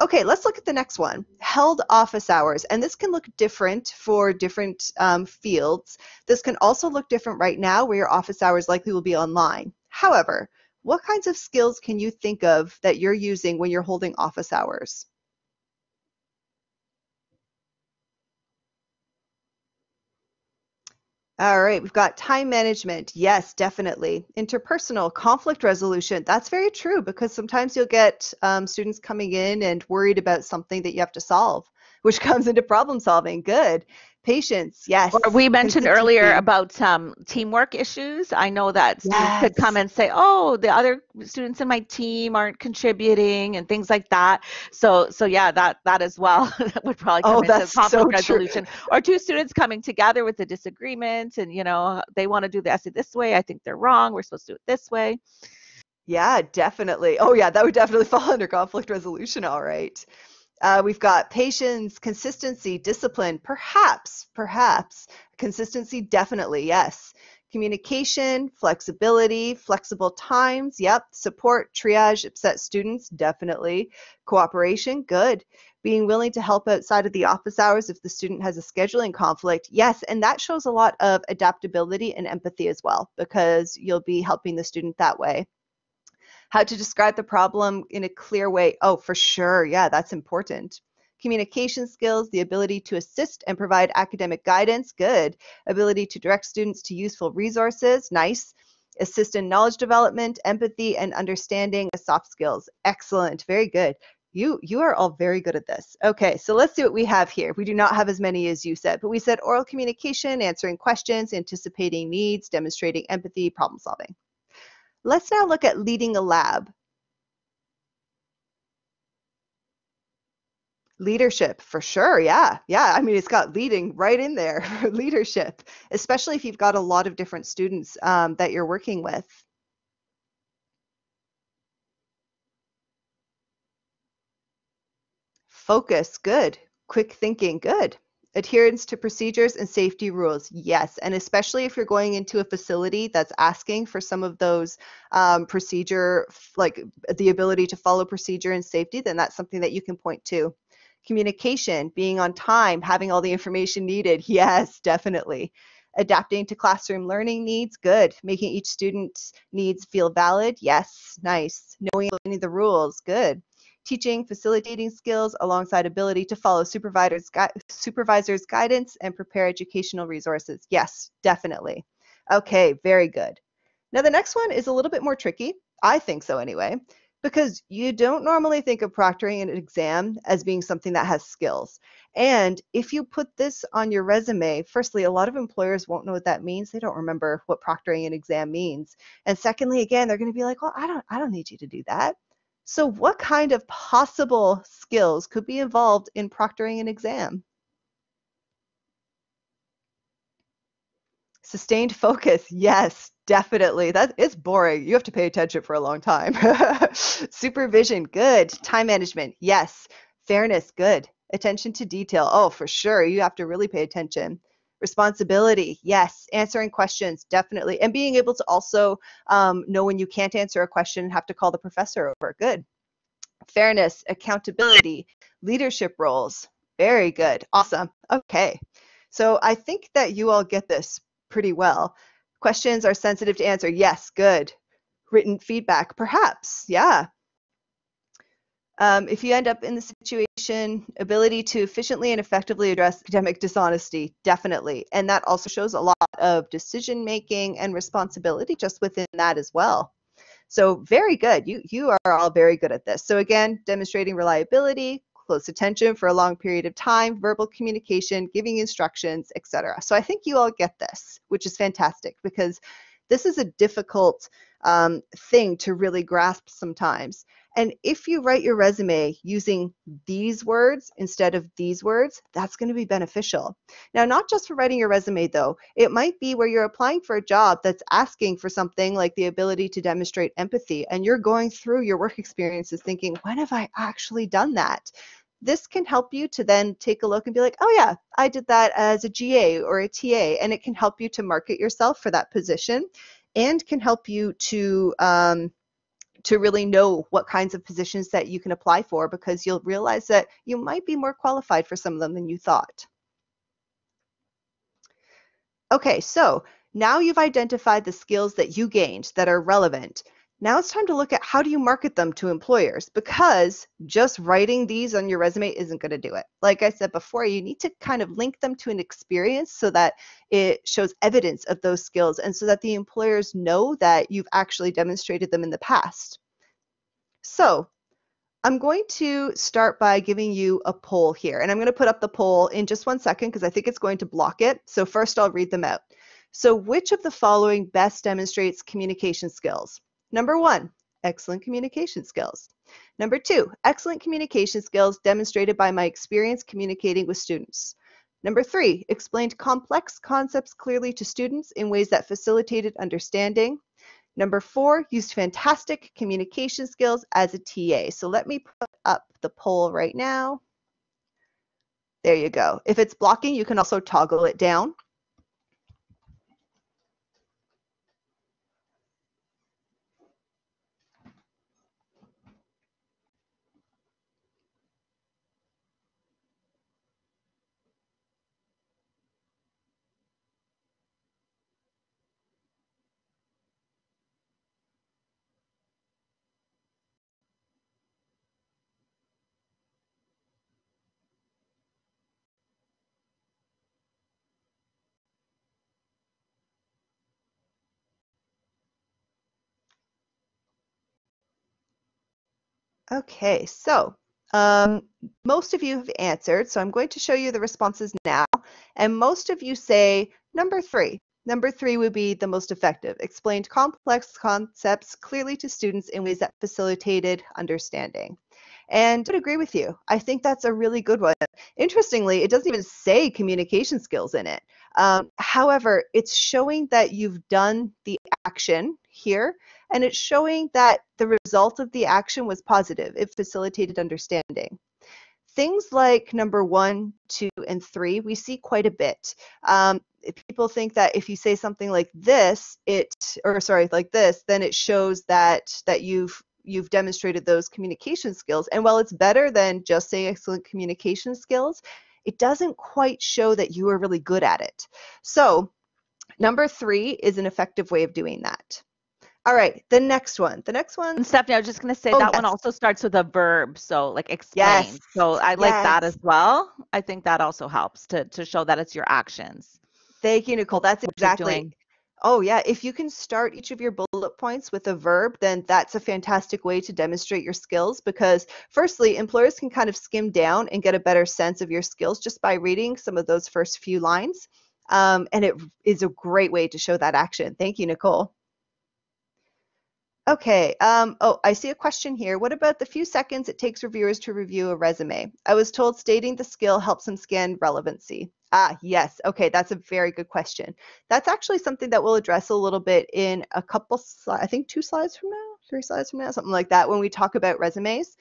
Okay, let's look at the next one. Held office hours. And this can look different for different fields. This can also look different right now where your office hours likely will be online. However, what kinds of skills can you think of that you're using when you're holding office hours? All right, we've got time management. Yes, definitely. Interpersonal conflict resolution. That's very true because sometimes you'll get students coming in and worried about something that you have to solve, which comes into problem solving. Good. Patience. Or Yes. we mentioned earlier Consistency. about teamwork issues. I know that students could come Yes. and say, "Oh, the other students in my team aren't contributing," and things like that. So yeah, that as well that would probably Oh, come into that's conflict so true. resolution. Or two students coming together with a disagreement, and they want to do the essay this way. I think they're wrong. We're supposed to do it this way. Yeah, definitely. Oh, yeah, that would definitely fall under conflict resolution. All right. We've got patience, consistency, discipline, perhaps. Consistency, definitely, yes. Communication, flexibility, flexible times, yep. Support, triage, upset students, definitely. Cooperation, good. Being willing to help outside of the office hours if the student has a scheduling conflict, yes. And that shows a lot of adaptability and empathy as well, because you'll be helping the student that way. How to describe the problem in a clear way. Oh, for sure. Yeah, that's important. Communication skills, the ability to assist and provide academic guidance. Good. Ability to direct students to useful resources. Nice. Assist in knowledge development, empathy, and understanding soft skills. Excellent. Very good. You are all very good at this. Okay, so let's see what we have here. We do not have as many as you said, but we said oral communication, answering questions, anticipating needs, demonstrating empathy, problem solving. Let's now look at leading a lab. Leadership, for sure. Yeah. Yeah. I mean, it's got leading right in there. Leadership, especially if you've got a lot of different students that you're working with. Focus, good. Quick thinking, good. Adherence to procedures and safety rules, yes. And especially if you're going into a facility that's asking for some of those procedure, like the ability to follow procedure and safety, then that's something that you can point to. Communication, being on time, having all the information needed, yes, definitely. Adapting to classroom learning needs, good. Making each student's needs feel valid, yes, nice. Knowing the rules, good. Teaching, facilitating skills alongside ability to follow supervisors' guidance and prepare educational resources. Yes, definitely. Okay, very good. Now the next one is a little bit more tricky. I think so anyway, because you don't normally think of proctoring an exam as being something that has skills. And if you put this on your resume, firstly, a lot of employers won't know what that means. They don't remember what proctoring an exam means. And secondly, again, they're going to be like, well, I don't need you to do that. So what kind of possible skills could be involved in proctoring an exam? Sustained focus, yes, definitely. That is boring. You have to pay attention for a long time. Supervision, good. Time management, yes. Fairness, good. Attention to detail, oh, for sure. You have to really pay attention. Responsibility, yes. Answering questions, definitely. And being able to also know when you can't answer a question and have to call the professor over, good. Fairness, accountability, leadership roles. Very good. Awesome. Okay. So I think that you all get this pretty well. Questions are sensitive to answer. Yes, good. Written feedback, perhaps. Yeah. If you end up in the situation, ability to efficiently and effectively address academic dishonesty, definitely. And that also shows a lot of decision making and responsibility just within that as well. So very good. You are all very good at this. So again, demonstrating reliability, close attention for a long period of time, verbal communication, giving instructions, etc. So I think you all get this, which is fantastic because this is a difficult thing to really grasp sometimes. And if you write your resume using these words instead of these words, that's going to be beneficial. Now, not just for writing your resume, though, it might be where you're applying for a job that's asking for something like the ability to demonstrate empathy, and you're going through your work experiences thinking, when have I actually done that? This can help you to then take a look and be like, oh yeah, I did that as a GA or a TA, and it can help you to market yourself for that position and can help you to really know what kinds of positions that you can apply for because you'll realize that you might be more qualified for some of them than you thought. Okay, so now you've identified the skills that you gained that are relevant. Now it's time to look at how do you market them to employers, because just writing these on your resume isn't going to do it. Like I said before, you need to kind of link them to an experience so that it shows evidence of those skills and so that the employers know that you've actually demonstrated them in the past. So I'm going to start by giving you a poll here, and I'm going to put up the poll in just 1 second because I think it's going to block it. So first I'll read them out. So which of the following best demonstrates communication skills? Number 1, excellent communication skills. Number 2, excellent communication skills demonstrated by my experience communicating with students. Number 3, explained complex concepts clearly to students in ways that facilitated understanding. Number 4, used fantastic communication skills as a TA. So let me put up the poll right now. There you go. If it's blocking, you can also toggle it down. Okay, so most of you have answered, so I'm going to show you the responses now. And most of you say number 3. Number 3 would be the most effective. Explained complex concepts clearly to students in ways that facilitated understanding. And I would agree with you. I think that's a really good one. Interestingly, it doesn't even say communication skills in it. However, it's showing that you've done the action here, and it's showing that the result of the action was positive. It facilitated understanding. Things like number 1, 2, and 3, we see quite a bit. People think that if you say something like this, like this, then it shows that you've demonstrated those communication skills. And while it's better than just saying excellent communication skills, it doesn't quite show that you are really good at it. So number 3 is an effective way of doing that. All right, the next one. The next one. And Stephanie, I was just going to say that one also starts with a verb, so like explain. Yes. So I like that as Yes. well. I think that also helps to show that it's your actions. Thank you, Nicole. That's What you're exactly. doing. Oh, yeah. If you can start each of your bullet points with a verb, then that's a fantastic way to demonstrate your skills because, firstly, employers can kind of skim down and get a better sense of your skills just by reading some of those first few lines. And it is a great way to show that action. Thank you, Nicole. Okay. Oh, I see a question here. What about the few seconds it takes reviewers to review a resume? I was told stating the skill helps them scan relevancy. Ah, yes. Okay, that's a very good question. That's actually something that we'll address a little bit in a couple slides, I think 2 slides from now, 3 slides from now, something like that, when we talk about resumes.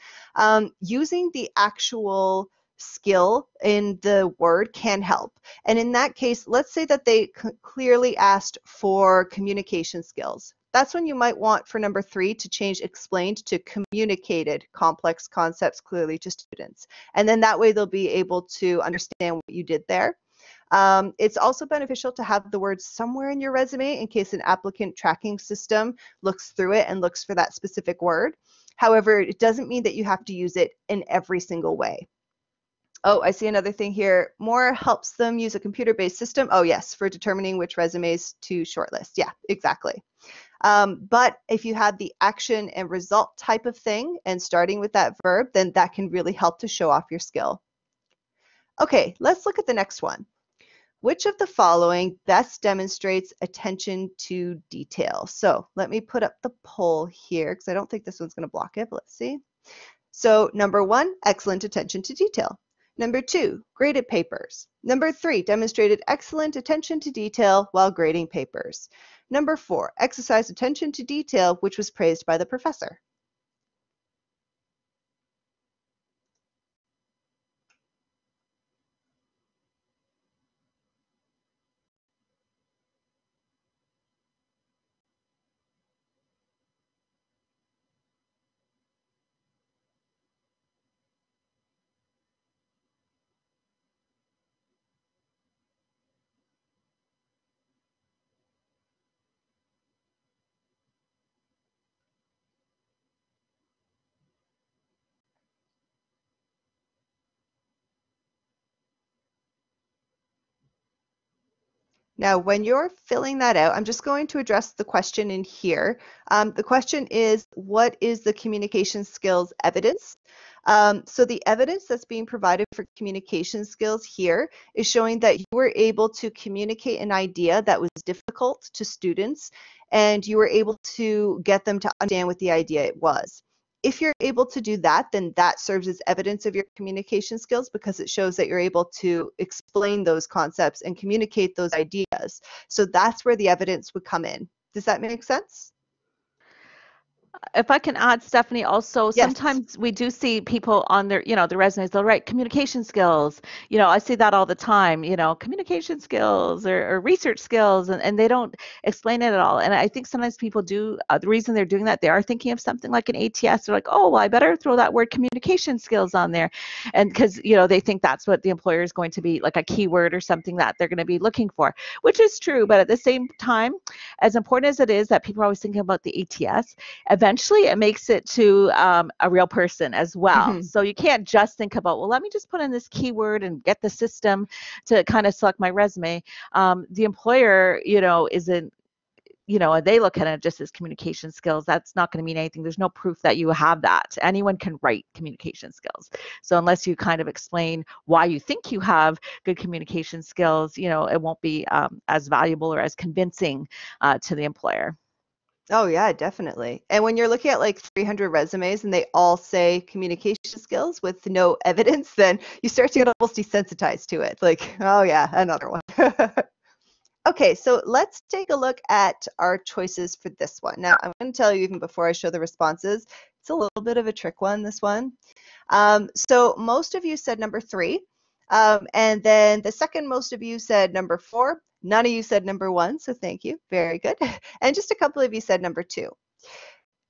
Using the actual skill in the word can help. And in that case, let's say that they clearly asked for communication skills. That's when you might want for number 3 to change explained to communicated complex concepts clearly to students. And then that way they'll be able to understand what you did there. It's also beneficial to have the word somewhere in your resume in case an applicant tracking system looks through it and looks for that specific word. However, it doesn't mean that you have to use it in every single way. Oh, I see another thing here. More helps them use a computer-based system. Oh, yes, for determining which resumes to shortlist. Yeah, exactly. But if you have the action and result type of thing and starting with that verb, then that can really help to show off your skill. Okay, let's look at the next one. Which of the following best demonstrates attention to detail? So let me put up the poll here because I don't think this one's going to block it, but let's see. So number 1, excellent attention to detail. Number 2, graded papers. Number 3, demonstrated excellent attention to detail while grading papers. Number 4, exercised attention to detail, which was praised by the professor. Now, when you're filling that out, I'm just going to address the question in here. The question is, what is the communication skills evidence? So the evidence that's being provided for communication skills here is showing that you were able to communicate an idea that was difficult to students, and you were able to get them to understand what the idea was. If you're able to do that, then that serves as evidence of your communication skills because it shows that you're able to explain those concepts and communicate those ideas. So that's where the evidence would come in. Does that make sense? If I can add, Stephanie, also Yes. sometimes we do see people on their, their resumes, they'll write communication skills. I see that all the time, communication skills or research skills, and they don't explain it at all. And I think sometimes people do, the reason they're doing that, they are thinking of something like an ATS. They're like, oh, well, I better throw that word communication skills on there. And because, they think that's what the employer is going to be, like a keyword or something that they're going to be looking for, which is true. But at the same time, as important as it is that people are always thinking about the ATS, eventually it makes it to a real person as well. So you can't just think about, well, let me just put in this keyword and get the system to kind of select my resume. The employer, isn't, they look at it just as communication skills. That's not going to mean anything. There's no proof that you have that. Anyone can write communication skills. So unless you kind of explain why you think you have good communication skills, it won't be as valuable or as convincing to the employer. Oh yeah, definitely. And when you're looking at like 300 resumes and they all say communication skills with no evidence, then you start to get almost desensitized to it. Like, oh yeah, another one. Okay, so let's take a look at our choices for this one. Now, I'm going to tell you even before I show the responses, it's a little bit of a trick one, this one. So most of you said number 3. And then the second most of you said number 4. None of you said number 1, so thank you. Very good. And just a couple of you said number 2.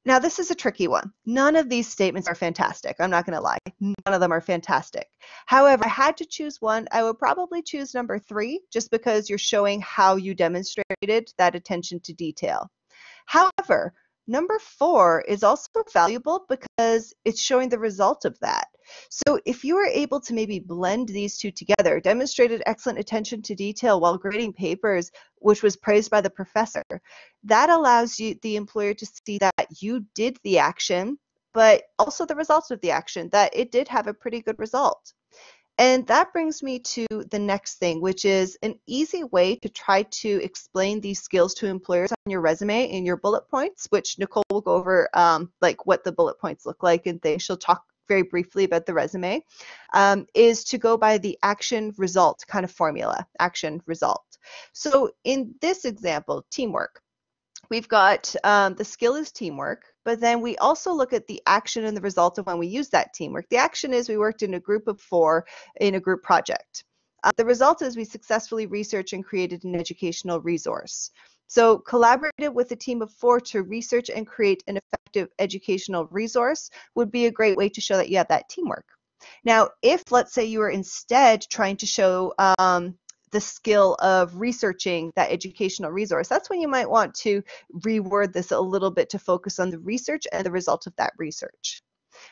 Now, this is a tricky one. None of these statements are fantastic. I'm not going to lie. None of them are fantastic. However, if I had to choose one, I would probably choose number 3, just because you're showing how you demonstrated that attention to detail. However, number 4 is also valuable because it's showing the result of that. So if you were able to maybe blend these two together, demonstrated excellent attention to detail while grading papers, which was praised by the professor, that allows you, the employer, to see that you did the action, but also the results of the action, that it did have a pretty good result. And that brings me to the next thing, which is an easy way to try to explain these skills to employers on your resume in your bullet points, which Nicole will go over like what the bullet points look like and things. She'll talk very briefly about the resume, is to go by the action result kind of formula, action result. So in this example, teamwork. We've got the skill is teamwork, but then we also look at the action and the result of when we use that teamwork. The action is we worked in a group of 4 in a group project. The result is we successfully researched and created an educational resource. So collaborated with a team of 4 to research and create an effective educational resource would be a great way to show that you have that teamwork. Now, if let's say you are instead trying to show the skill of researching that educational resource, that's when you might want to reword this a little bit to focus on the research and the result of that research.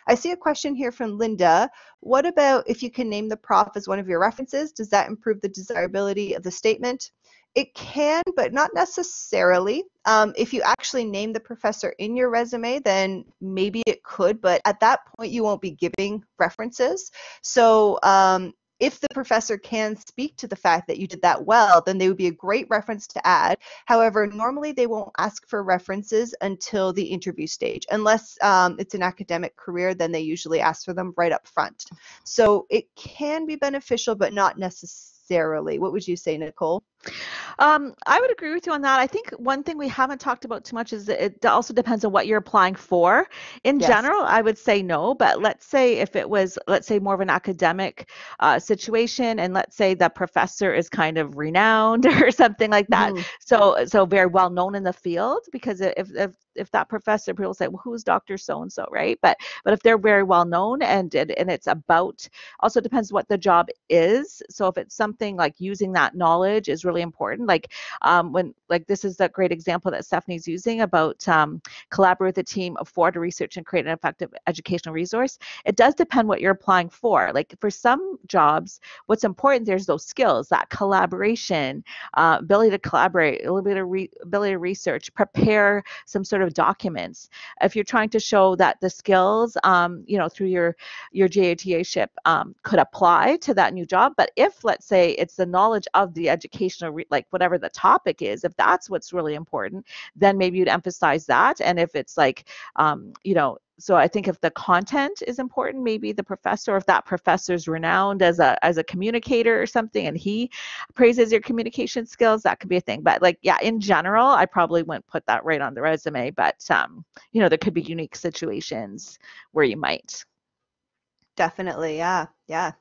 I see a question here from Linda. What about if you can name the prof as one of your references? Does that improve the desirability of the statement? It can, but not necessarily. If you actually name the professor in your resume, then maybe it could, but at that point you won't be giving references. So if the professor can speak to the fact that you did that well, then they would be a great reference to add. However, normally they won't ask for references until the interview stage. Unless it's an academic career, then they usually ask for them right up front. So it can be beneficial, but not necessarily. What would you say, Nicole? I would agree with you on that. I think one thing we haven't talked about too much is that it also depends on what you're applying for. In general, I would say no, but let's say if it was, let's say, more of an academic situation, and let's say the professor is kind of renowned or something like that. So very well known in the field, because if if that professor, people say, well, who's Dr. So-and-so, right? But if they're very well known, and it's about, also depends what the job is. So if it's something like using that knowledge is really important, like when, like, this is a great example that Stephanie's using about collaborate with a team of 4 to research and create an effective educational resource. It does depend what you're applying for. Like for some jobs, what's important, there's those skills, that collaboration, ability to collaborate, a little bit of ability to research, prepare some sort of documents. If you're trying to show that the skills, through your GATAship could apply to that new job. But if, let's say, it's the knowledge of the educational, like whatever the topic is, if that's what's really important, then maybe you'd emphasize that. And if it's like, so I think if the content is important, maybe the professor, if that professor is renowned as a communicator or something, and he praises your communication skills, that could be a thing. But like, yeah, in general, I probably wouldn't put that right on the resume. But there could be unique situations where you might. Definitely, yeah, yeah.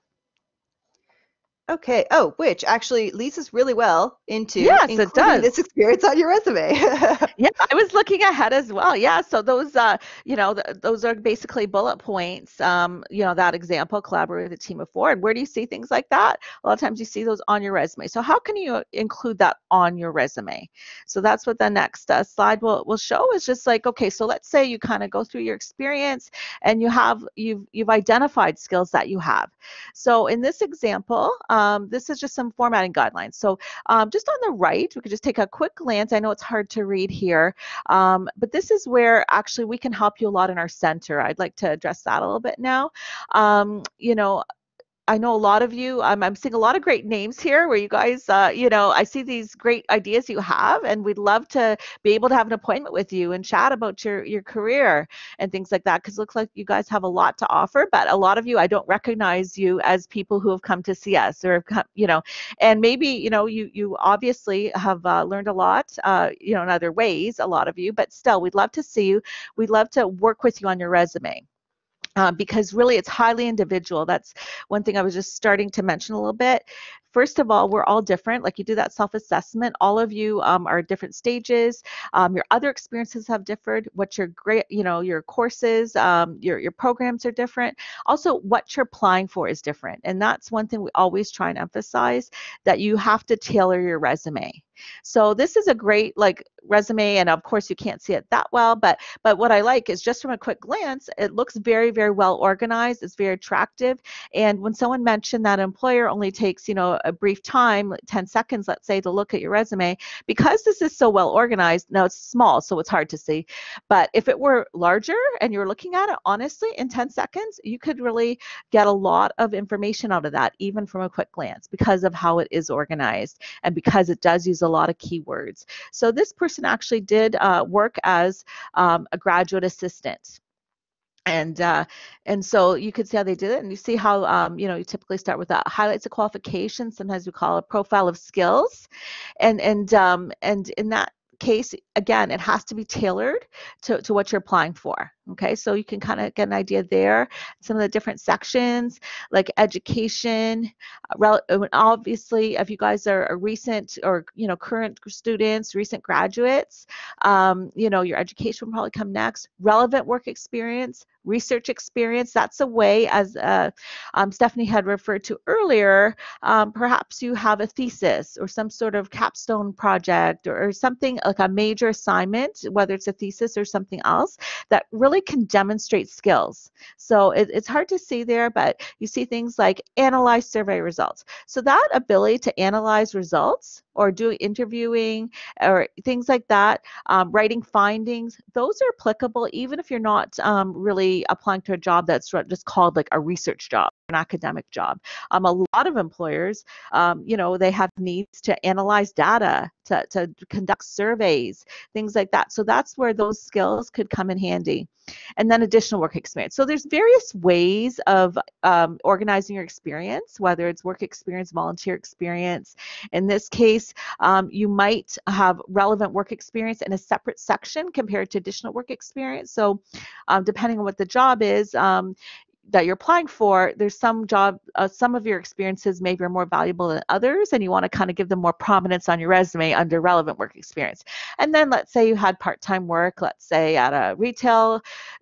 Okay. Oh, which actually leads us really well into Yes, it including does. this experience on your resume. Yeah, I was looking ahead as well. Yeah, so those, those are basically bullet points. That example, collaborate with a team of 4. And where do you see things like that? A lot of times you see those on your resume. So how can you include that on your resume? So that's what the next slide will show, is just like, okay, so let's say you kind of go through your experience and you've identified skills that you have. So in this example, this is just some formatting guidelines. So just on the right, we could just take a quick glance. I know it's hard to read here, but this is where actually we can help you a lot in our center. I'd like to address that a little bit now. I know a lot of you, I'm seeing a lot of great names here where you guys, I see these great ideas you have, and we'd love to be able to have an appointment with you and chat about your career and things like that, because it looks like you guys have a lot to offer. But a lot of you, I don't recognize you as people who have come to see us, or have come, and maybe, you obviously have learned a lot, in other ways, a lot of you, but still, we'd love to see you. We'd love to work with you on your resume. Because really it's highly individual. That's one thing I was just starting to mention a little bit. First of all, we're all different. Like, you do that self-assessment. All of you are at different stages. Your other experiences have differed. What your great, your courses, your programs are different. Also, what you're applying for is different. And that's one thing we always try and emphasize, that you have to tailor your resume. So this is a great resume, and of course you can't see it that well, but what I like is, just from a quick glance, it looks very, very well organized. It's very attractive. And when someone mentioned that employer only takes, a brief time, 10 seconds, let's say, to look at your resume, because this is so well organized. Now, it's small, so it's hard to see, but if it were larger and you're looking at it, honestly, in 10 seconds, you could really get a lot of information out of that, even from a quick glance, because of how it is organized and because it does use a lot of keywords. So this person actually did work as a graduate assistant. And so you could see how they did it, and you see how you typically start with highlights of qualifications. Sometimes we call it a profile of skills, and in that case, again, it has to be tailored to what you're applying for. Okay, so you can kind of get an idea there. Some of the different sections, like education, obviously, if you guys are recent or current students, recent graduates, your education will probably come next. Relevant work experience, research experience. That's a way, as Stephanie had referred to earlier. Perhaps you have a thesis or some sort of capstone project, or something like a major assignment, whether it's a thesis or something else, that really can demonstrate skills. So it's hard to see there, but you see things like analyze survey results. So that ability to analyze results, or do interviewing, or things like that, writing findings, those are applicable even if you're not really applying to a job that's just called like a research job, an academic job. A lot of employers, they have needs to analyze data, to conduct surveys, things like that. So that's where those skills could come in handy. And then additional work experience. So there's various ways of organizing your experience, whether it's work experience, volunteer experience. In this case, you might have relevant work experience in a separate section compared to additional work experience. So depending on what the job is, that you're applying for, there's some some of your experiences maybe are more valuable than others, and you want to kind of give them more prominence on your resume under relevant work experience. And then let's say you had part-time work, let's say at a retail,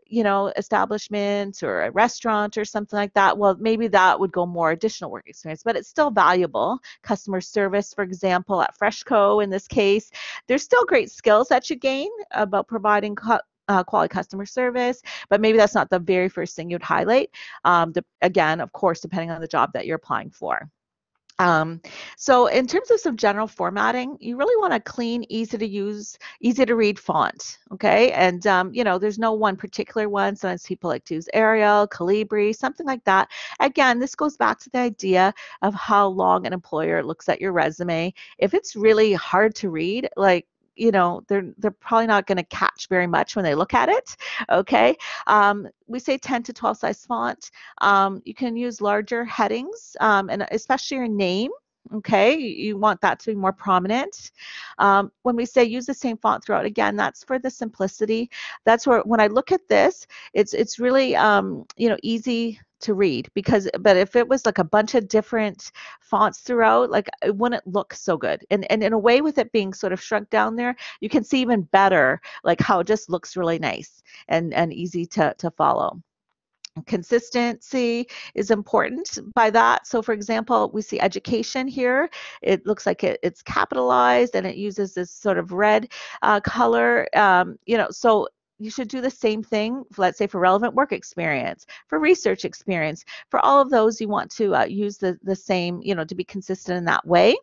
establishment or a restaurant or something like that. Well, maybe that would go more additional work experience, but it's still valuable. Customer service, for example, at Freshco in this case, there's still great skills that you gain about providing quality customer service, but maybe that's not the very first thing you'd highlight. Again, of course, depending on the job that you're applying for. So in terms of some general formatting, you really want a clean, easy to use, easy to read font, okay? And, there's no one particular one. Sometimes people like to use Arial, Calibri, something like that. Again, this goes back to the idea of how long an employer looks at your resume. If it's really hard to read, like, they're probably not going to catch very much when they look at it, okay? We say 10 to 12 size font. You can use larger headings, and especially your name, okay? You want that to be more prominent. When we say use the same font throughout, again, that's for the simplicity. That's where, when I look at this, it's really, easy to read, but if it was like a bunch of different fonts throughout, like, it wouldn't look so good. And in a way, with it being sort of shrunk down there, you can see even better like how it just looks really nice and easy to follow. Consistency is important by that. So for example, we see education here. It looks like it's capitalized and it uses this sort of red color, so you should do the same thing, let's say, for relevant work experience, for research experience. For all of those, you want to use the same, to be consistent in that way.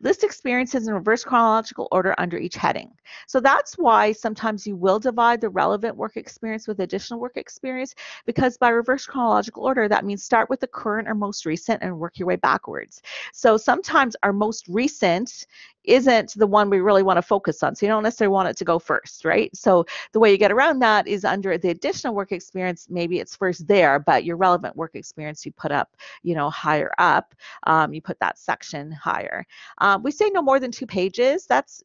List experiences in reverse chronological order under each heading. So that's why sometimes you will divide the relevant work experience with additional work experience, because by reverse chronological order, that means start with the current or most recent and work your way backwards. So sometimes our most recent isn't the one we really want to focus on. So you don't necessarily want it to go first, right? So the way you get around that is under the additional work experience, maybe it's first there, but your relevant work experience you put up, higher up. You put that section higher. We say no more than 2 pages. That's,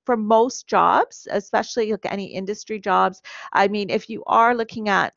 for most jobs, especially like any industry jobs. I mean, if you are looking at,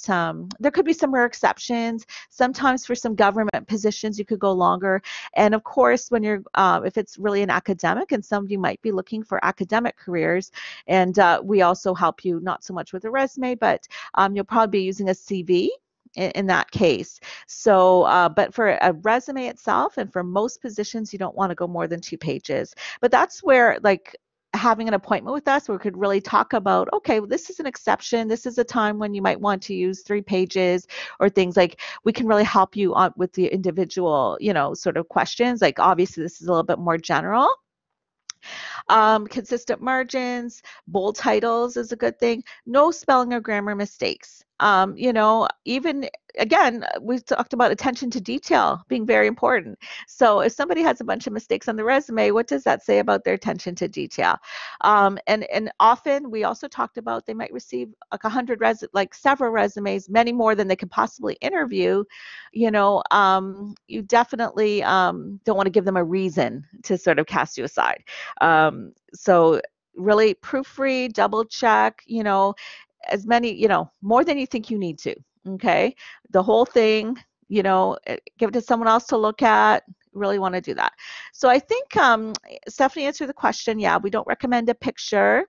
there could be some rare exceptions. Sometimes for some government positions, you could go longer. And of course, when you're, if it's really an academic, and some of you might be looking for academic careers, and we also help you not so much with a resume, but you'll probably be using a CV in that case. So, but for a resume itself and for most positions, you don't want to go more than 2 pages. But that's where, like, having an appointment with us where we could really talk about, okay, well, this is an exception. This is a time when you might want to use 3 pages or things like, we can really help you on with the individual, sort of questions. Like, obviously, this is a little bit more general. Consistent margins, bold titles is a good thing. No spelling or grammar mistakes. Even again, we talked about attention to detail being very important. So if somebody has a bunch of mistakes on the resume, what does that say about their attention to detail? And often we also talked about they might receive like 100 several resumes, many more than they could possibly interview. You definitely don't want to give them a reason to sort of cast you aside. So really proofread, double check, as many, more than you think you need to, okay? The whole thing, give it to someone else to look at. Really want to do that. So I think Stephanie answered the question. Yeah, we don't recommend a picture.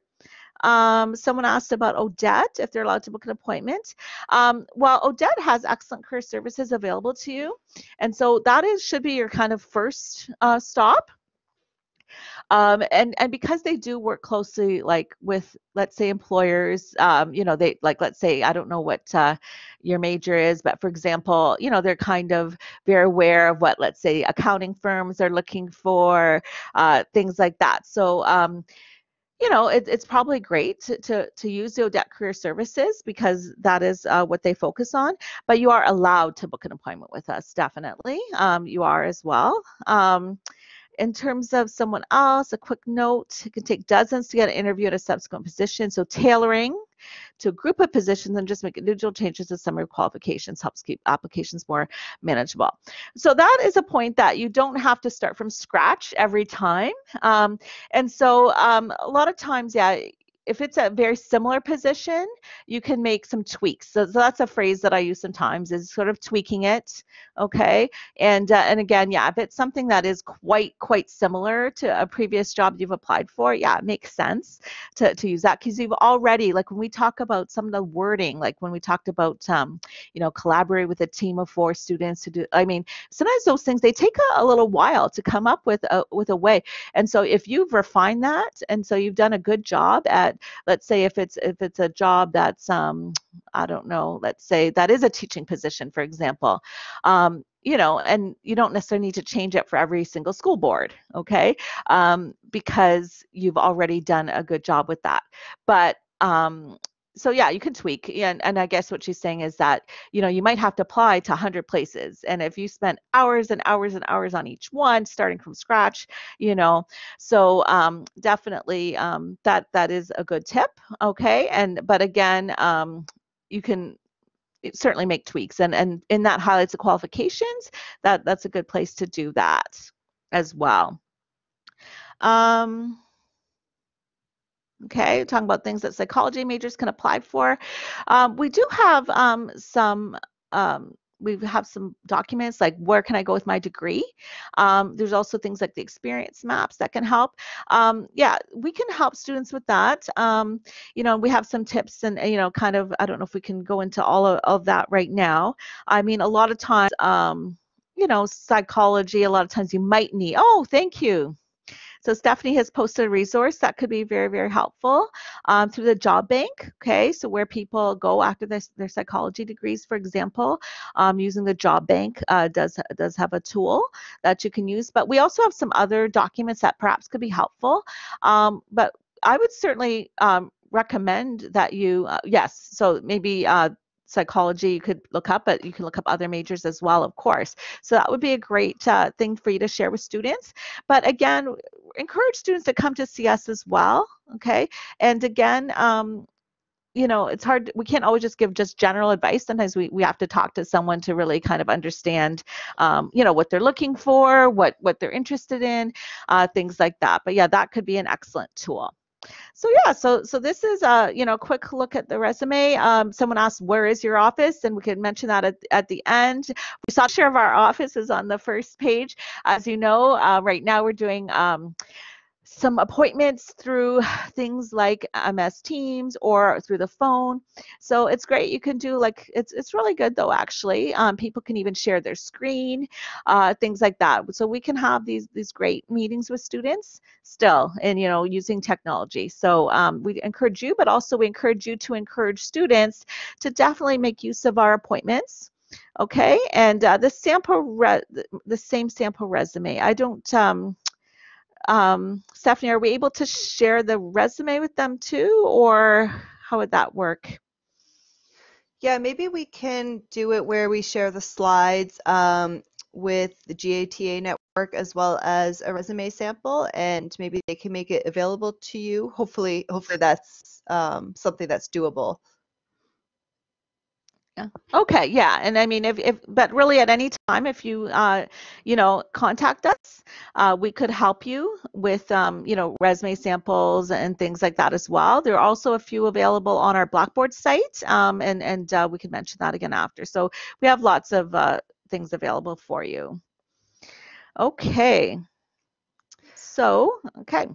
Someone asked about Odette, if they're allowed to book an appointment. Well, Odette has excellent career services available to you. And so that should be your kind of first stop. And because they do work closely, like with, let's say, employers, they, like, let's say, I don't know what your major is, but for example, they're kind of very aware of what, let's say, accounting firms are looking for, things like that. So, it's probably great to use the Odette Career Services because that is what they focus on. But you are allowed to book an appointment with us, definitely. You are as well. In terms of someone else, a quick note, it can take dozens to get an interview at a subsequent position. So tailoring to a group of positions and just make individual changes to summary qualifications helps keep applications more manageable. So that is a point that you don't have to start from scratch every time. And so a lot of times, yeah, if it's a very similar position, you can make some tweaks. So that's a phrase that I use sometimes, is sort of tweaking it. Okay. And again, yeah, if it's something that is quite similar to a previous job you've applied for, yeah, it makes sense to use that, because you've already, like when we talk about some of the wording, like when we talked about collaborate with a team of 4 students to do, I mean, sometimes those things, they take a little while to come up with a way. And so if you've refined that, and so you've done a good job at, let's say if it's a job that's I don't know, let's say that is a teaching position, for example, and you don't necessarily need to change it for every single school board, okay? Because you've already done a good job with that. But so yeah, you can tweak. And I guess what she's saying is that, you might have to apply to 100 places. And if you spent hours and hours and hours on each one, starting from scratch, so definitely that is a good tip. Okay. But again, you can certainly make tweaks, and that highlights the qualifications. That's a good place to do that as well. Okay, talking about things that psychology majors can apply for. We do have we have some documents like where can I go with my degree. There's also things like the experience maps that can help. Yeah, we can help students with that. We have some tips and, kind of, I don't know if we can go into all of that right now. I mean, a lot of times, psychology, a lot of times you might need, oh, thank you. So Stephanie has posted a resource that could be very, very helpful through the job bank. Okay, so where people go after their psychology degrees, for example, using the job bank does have a tool that you can use. But we also have some other documents that perhaps could be helpful. But I would certainly recommend that you, yes, so maybe psychology you could look up, but you can look up other majors as well, of course. So that would be a great thing for you to share with students. But again, encourage students to come to see us as well. Okay. And again, it's hard. We can't always just give just general advice. Sometimes we have to talk to someone to really kind of understand, what they're looking for, what they're interested in, things like that. But yeah, that could be an excellent tool. So yeah, so this is a quick look at the resume. Someone asked, where is your office? And we could mention that at the end. We saw a share of our office is on the first page. As you know, right now we're doing some appointments through things like MS Teams or through the phone. So it's great. You can do it's really good though, actually. People can even share their screen, things like that. So we can have these great meetings with students still, and using technology. So we encourage you, but also we encourage you to encourage students to definitely make use of our appointments. Okay, and the same sample resume. I don't. Stephanie, are we able to share the resume with them too, or how would that work? Yeah, maybe we can do it where we share the slides with the GATA network as well as a resume sample, and maybe they can make it available to you. Hopefully that's something that's doable. Yeah. Okay. Yeah. And I mean, but really at any time, if you, contact us, we could help you with, resume samples and things like that as well. There are also a few available on our Blackboard site, and we can mention that again after. So we have lots of things available for you. Okay. So, okay.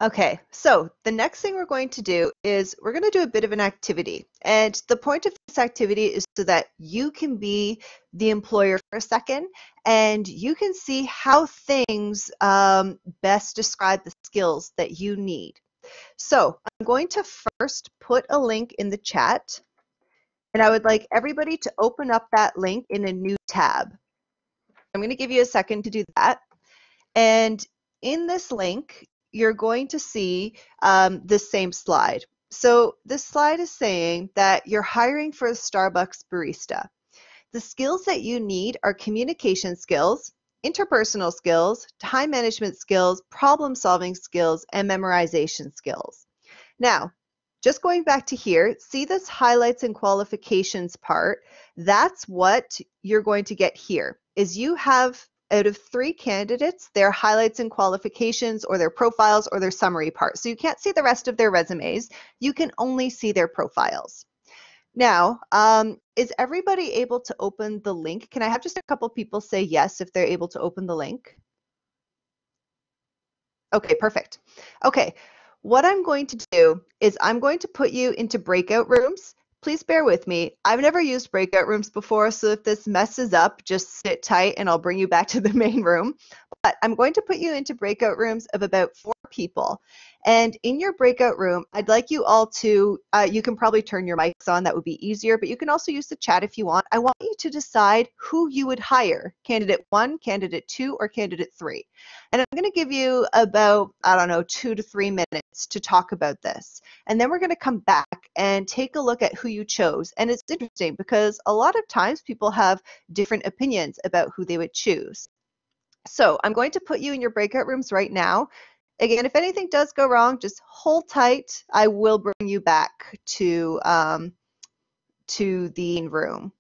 Okay, so the next thing we're going to do is we're going to do a bit of an activity. And the point of this activity is so that you can be the employer for a second and you can see how things best describe the skills that you need. So I'm going to first put a link in the chat, and I would like everybody to open up that link in a new tab. I'm going to give you a second to do that. And in this link, you're going to see this same slide. So this slide is saying that you're hiring for a Starbucks barista. The skills that you need are communication skills, interpersonal skills, time management skills, problem-solving skills, and memorization skills. Now, just going back to here, see this highlights and qualifications part? That's what you're going to get here, is you have out of 3 candidates their highlights and qualifications or their profiles or their summary part. So you can't see the rest of their resumes. You can only see their profiles. Now, is everybody able to open the link? Can I have just a couple people say yes if they're able to open the link? Okay, perfect. Okay, what I'm going to do is I'm going to put you into breakout rooms. Please bear with me. I've never used breakout rooms before, so if this messes up, just sit tight and I'll bring you back to the main room. But I'm going to put you into breakout rooms of about 4 people. And in your breakout room, I'd like you all to, you can probably turn your mics on, that would be easier, but you can also use the chat if you want. I want you to decide who you would hire, candidate 1, candidate 2, or candidate 3. And I'm going to give you about, I don't know, 2 to 3 minutes to talk about this. And then we're going to come back and take a look at who you chose. And it's interesting because a lot of times people have different opinions about who they would choose. So I'm going to put you in your breakout rooms right now. Again, if anything does go wrong, just hold tight. I will bring you back to the room.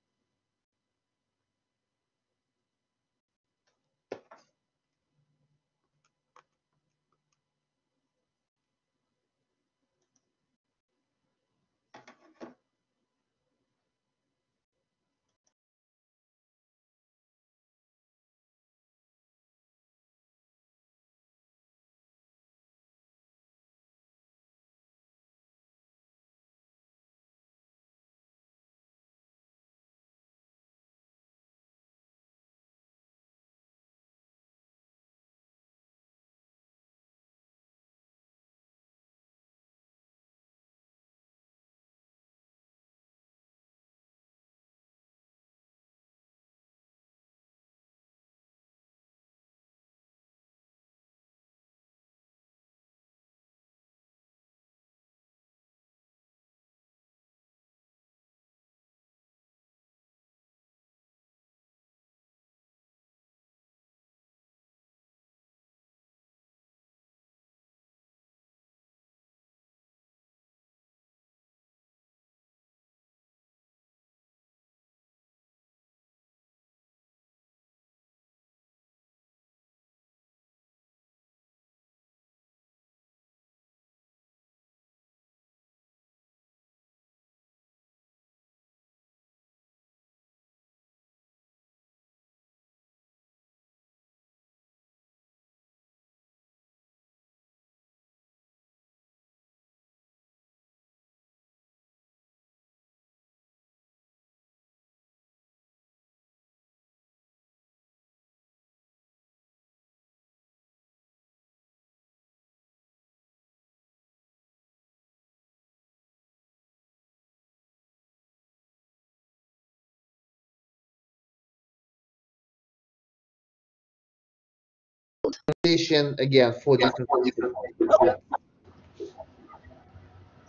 Again, for different,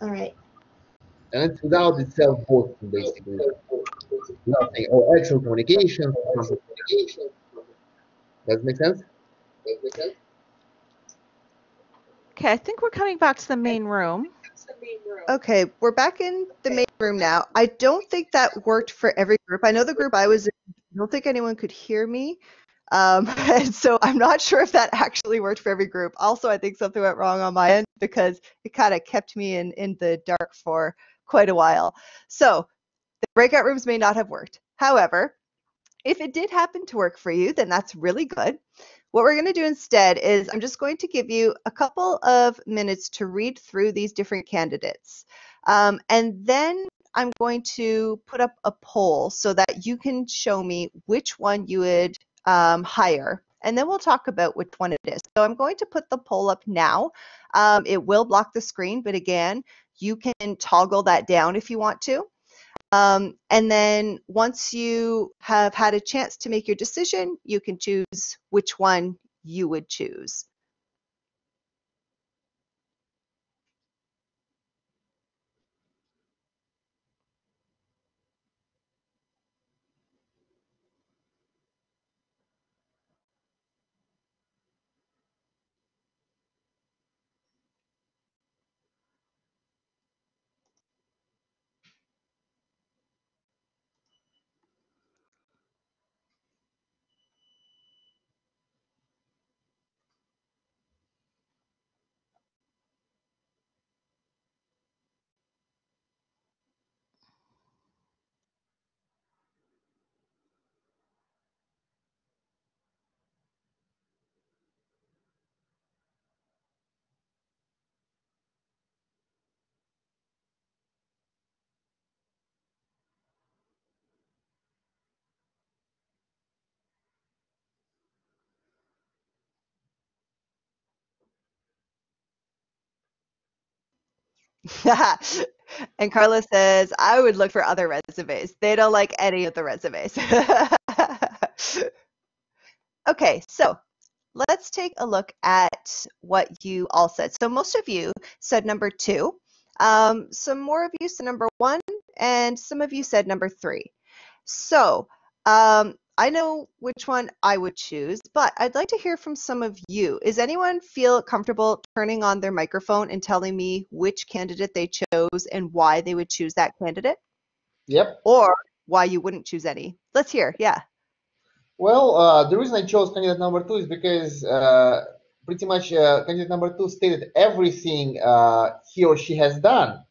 All right. and it's without the self-posting basically. Nothing or actual communication. Does it make sense? Okay, I think we're coming back to the main room. Okay, we're back in the main room now. I don't think that worked for every group. I know the group I was in, I don't think anyone could hear me. And so I'm not sure if that actually worked for every group. Also, I think something went wrong on my end because it kind of kept me in the dark for quite a while. So the breakout rooms may not have worked. However, if it did happen to work for you, then that's really good. What we're going to do instead is I'm just going to give you a couple of minutes to read through these different candidates. And then I'm going to put up a poll so that you can show me which one you would hire. And then we'll talk about which one it is. So I'm going to put the poll up now. It will block the screen, but again, you can toggle that down if you want to. And then once you have had a chance to make your decision, you can choose which one you would choose. And Carla says, I would look for other resumes. They don't like any of the resumes. Okay, so let's take a look at what you all said. So most of you said number 2. Some more of you said number 1, and some of you said number 3. So I know which one I would choose, but I'd like to hear from some of you. Is anyone feel comfortable turning on their microphone and telling me which candidate they chose and why they would choose that candidate? Yep. Or why you wouldn't choose any? Let's hear. Yeah. Well, the reason I chose candidate number 2 is because pretty much candidate number 2 stated everything he or she has done,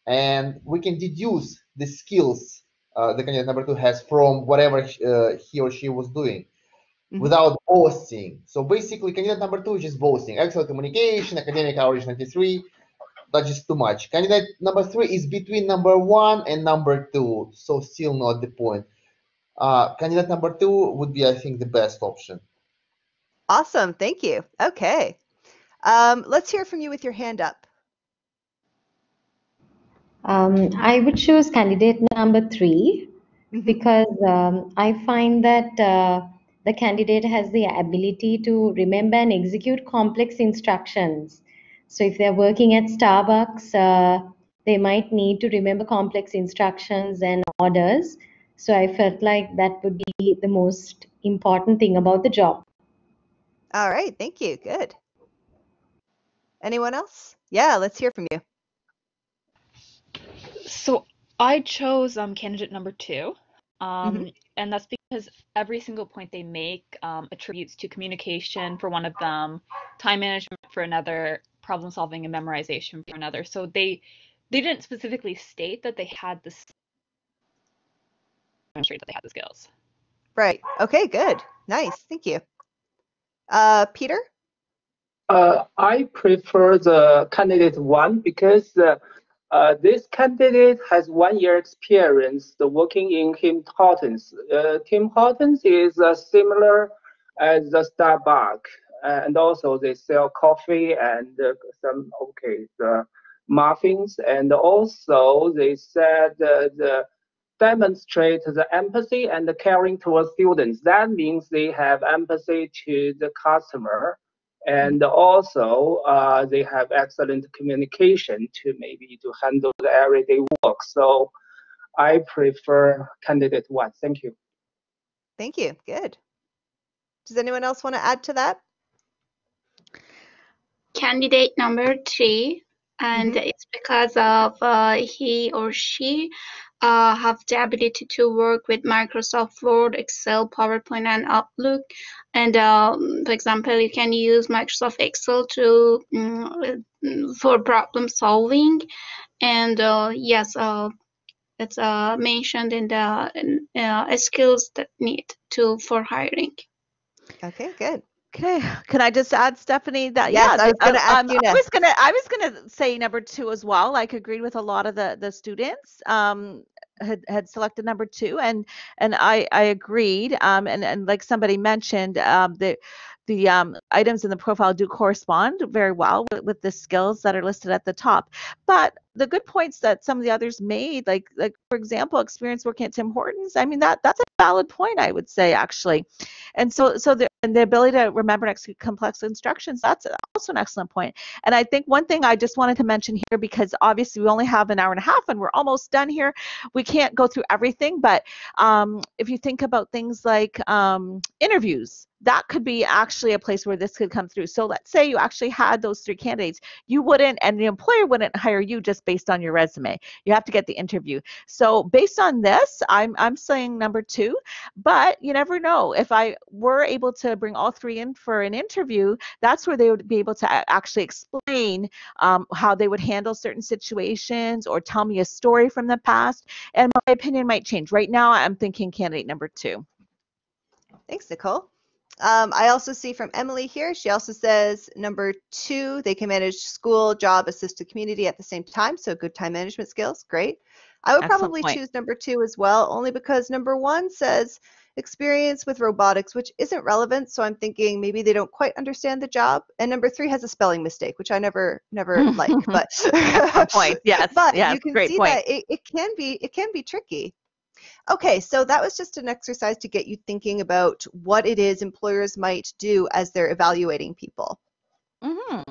and we can deduce the skills the candidate number 2 has from whatever he or she was doing Mhm. without boasting. So basically, candidate number 2 is just boasting. Excellent communication, academic average 93. That's just too much. Candidate number 3 is between number 1 and number 2, so still not the point. Candidate number 2 would be, I think, the best option. Awesome. Thank you. Okay. Let's hear from you with your hand up. I would choose candidate number 3 Mhm. because I find that the candidate has the ability to remember and execute complex instructions. So if they're working at Starbucks, they might need to remember complex instructions and orders. So I felt like that would be the most important thing about the job. All right. Thank you. Good. Anyone else? Yeah, let's hear from you. So I chose candidate number 2, Mhm. and that's because every single point they make attributes to communication for one of them, time management for another, problem solving and memorization for another. So they didn't specifically state that they had the demonstrate that they had the skills. Right. Okay, good. Nice. Thank you. Peter? I prefer the candidate 1 because this candidate has 1 year experience working in Tim Hortons. Tim Hortons is similar as the Starbucks, and also they sell coffee and some muffins, and also they said demonstrate the empathy and the caring towards students. That means they have empathy to the customer, and also they have excellent communication to maybe to handle the everyday work. So I prefer candidate 1. Thank you. Thank you. Good. Does anyone else want to add to that? Candidate number 3, and it's because of he or she have the ability to work with Microsoft Word, Excel, PowerPoint, and Outlook. And for example, you can use Microsoft Excel to for problem solving. And yes, it's mentioned in the skills that need to for hiring. Okay, good. Okay, can I just add, Stephanie, that Yes, I was going to ask you next. I was gonna say number 2 as well. Like, agreed with a lot of the students had selected number 2, and I agreed. And like somebody mentioned, the items in the profile do correspond very well with the skills that are listed at the top. But the good points that some of the others made, like for example, experience working at Tim Hortons. I mean, that's a valid point, I would say, actually. And so the ability to remember and execute complex instructions, that's also an excellent point. And I think one thing I just wanted to mention here, because obviously we only have an hour and a half and we're almost done here, we can't go through everything, but if you think about things like interviews, that could be actually a place where this could come through. So let's say you actually had those 3 candidates. You wouldn't, and the employer wouldn't hire you just based on your resume. You have to get the interview. So based on this, I'm saying number 2, but you never know. If I were able to bring all 3 in for an interview, that's where they would be able to actually explain how they would handle certain situations or tell me a story from the past. And my opinion might change. Right now, I'm thinking candidate number 2. Thanks, Nicole. I also see from Emily here, she also says number 2, they can manage school, job, assist the community at the same time. So good time management skills. Great. I would Excellent probably point. choose number 2 as well, only because number 1 says experience with robotics, which isn't relevant. So I'm thinking maybe they don't quite understand the job. And number 3 has a spelling mistake, which I never like. But Good point. Yes. but Yes. you can Great see point. that it can be tricky. Okay, so that was just an exercise to get you thinking about what it is employers might do as they're evaluating people. Hmm.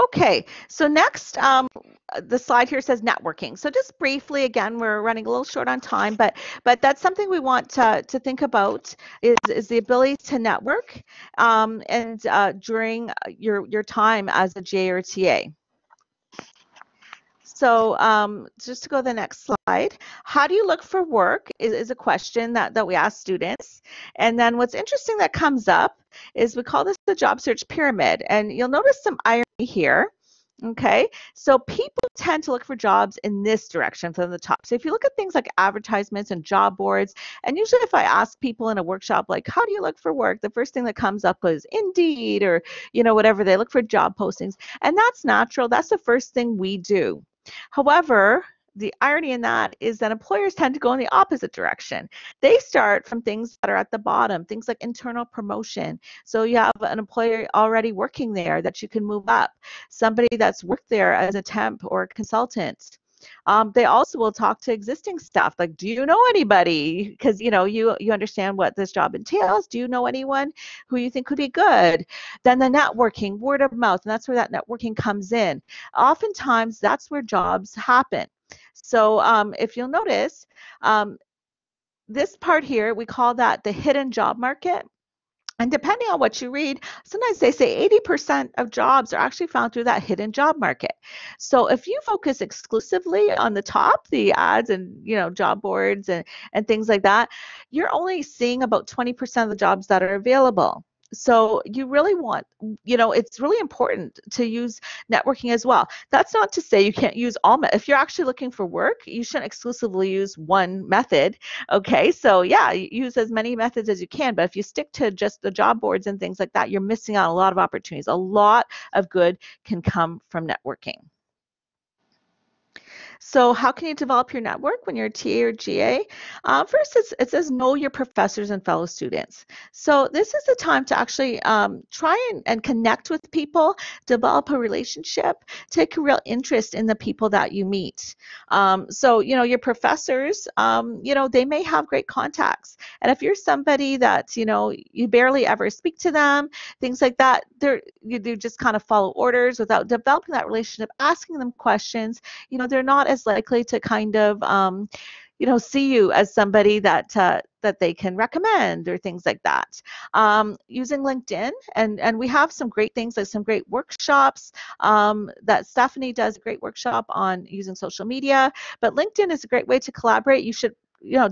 Okay, so next, the slide here says networking. So just briefly, again, we're running a little short on time, but that's something we want to think about is the ability to network and during your time as a GA or TA. So just to go to the next slide, how do you look for work is a question that we ask students. And then what's interesting that comes up is we call this the job search pyramid. And you'll notice some irony here. Okay, so people tend to look for jobs in this direction from the top. So if you look at things like advertisements and job boards, and usually if I ask people in a workshop, like, how do you look for work? The first thing that comes up is Indeed or, whatever. They look for job postings. And that's natural. That's the first thing we do. However, the irony in that is that employers tend to go in the opposite direction. They start from things that are at the bottom, things like internal promotion. So you have an employer already working there that you can move up, somebody that's worked there as a temp or a consultant. They also will talk to existing staff, like, do you know anybody? Because you understand what this job entails. Do you know anyone who you think could be good? Then the networking, word of mouth, and that's where that networking comes in. Oftentimes, that's where jobs happen. So if you'll notice, this part here, we call that the hidden job market. And depending on what you read, sometimes they say 80% of jobs are actually found through that hidden job market. So if you focus exclusively on the top, the ads and job boards and things like that, you're only seeing about 20% of the jobs that are available. So you really want, it's really important to use networking as well. That's not to say you can't use all. If you're actually looking for work, you shouldn't exclusively use one method. Okay, so yeah, use as many methods as you can. But if you stick to just the job boards and things like that, you're missing out on a lot of opportunities. A lot of good can come from networking. So how can you develop your network when you're a TA or GA? First, it says know your professors and fellow students. So this is the time to actually try and connect with people, develop a relationship, take a real interest in the people that you meet. So, your professors, they may have great contacts. And if you're somebody that, you barely ever speak to them, things like that, you just kind of follow orders without developing that relationship, asking them questions, they're not as likely to kind of see you as somebody that that they can recommend or things like that. Using LinkedIn, and we have some great things, like some great workshops that Stephanie does a great workshop on using social media, but LinkedIn is a great way to collaborate. You should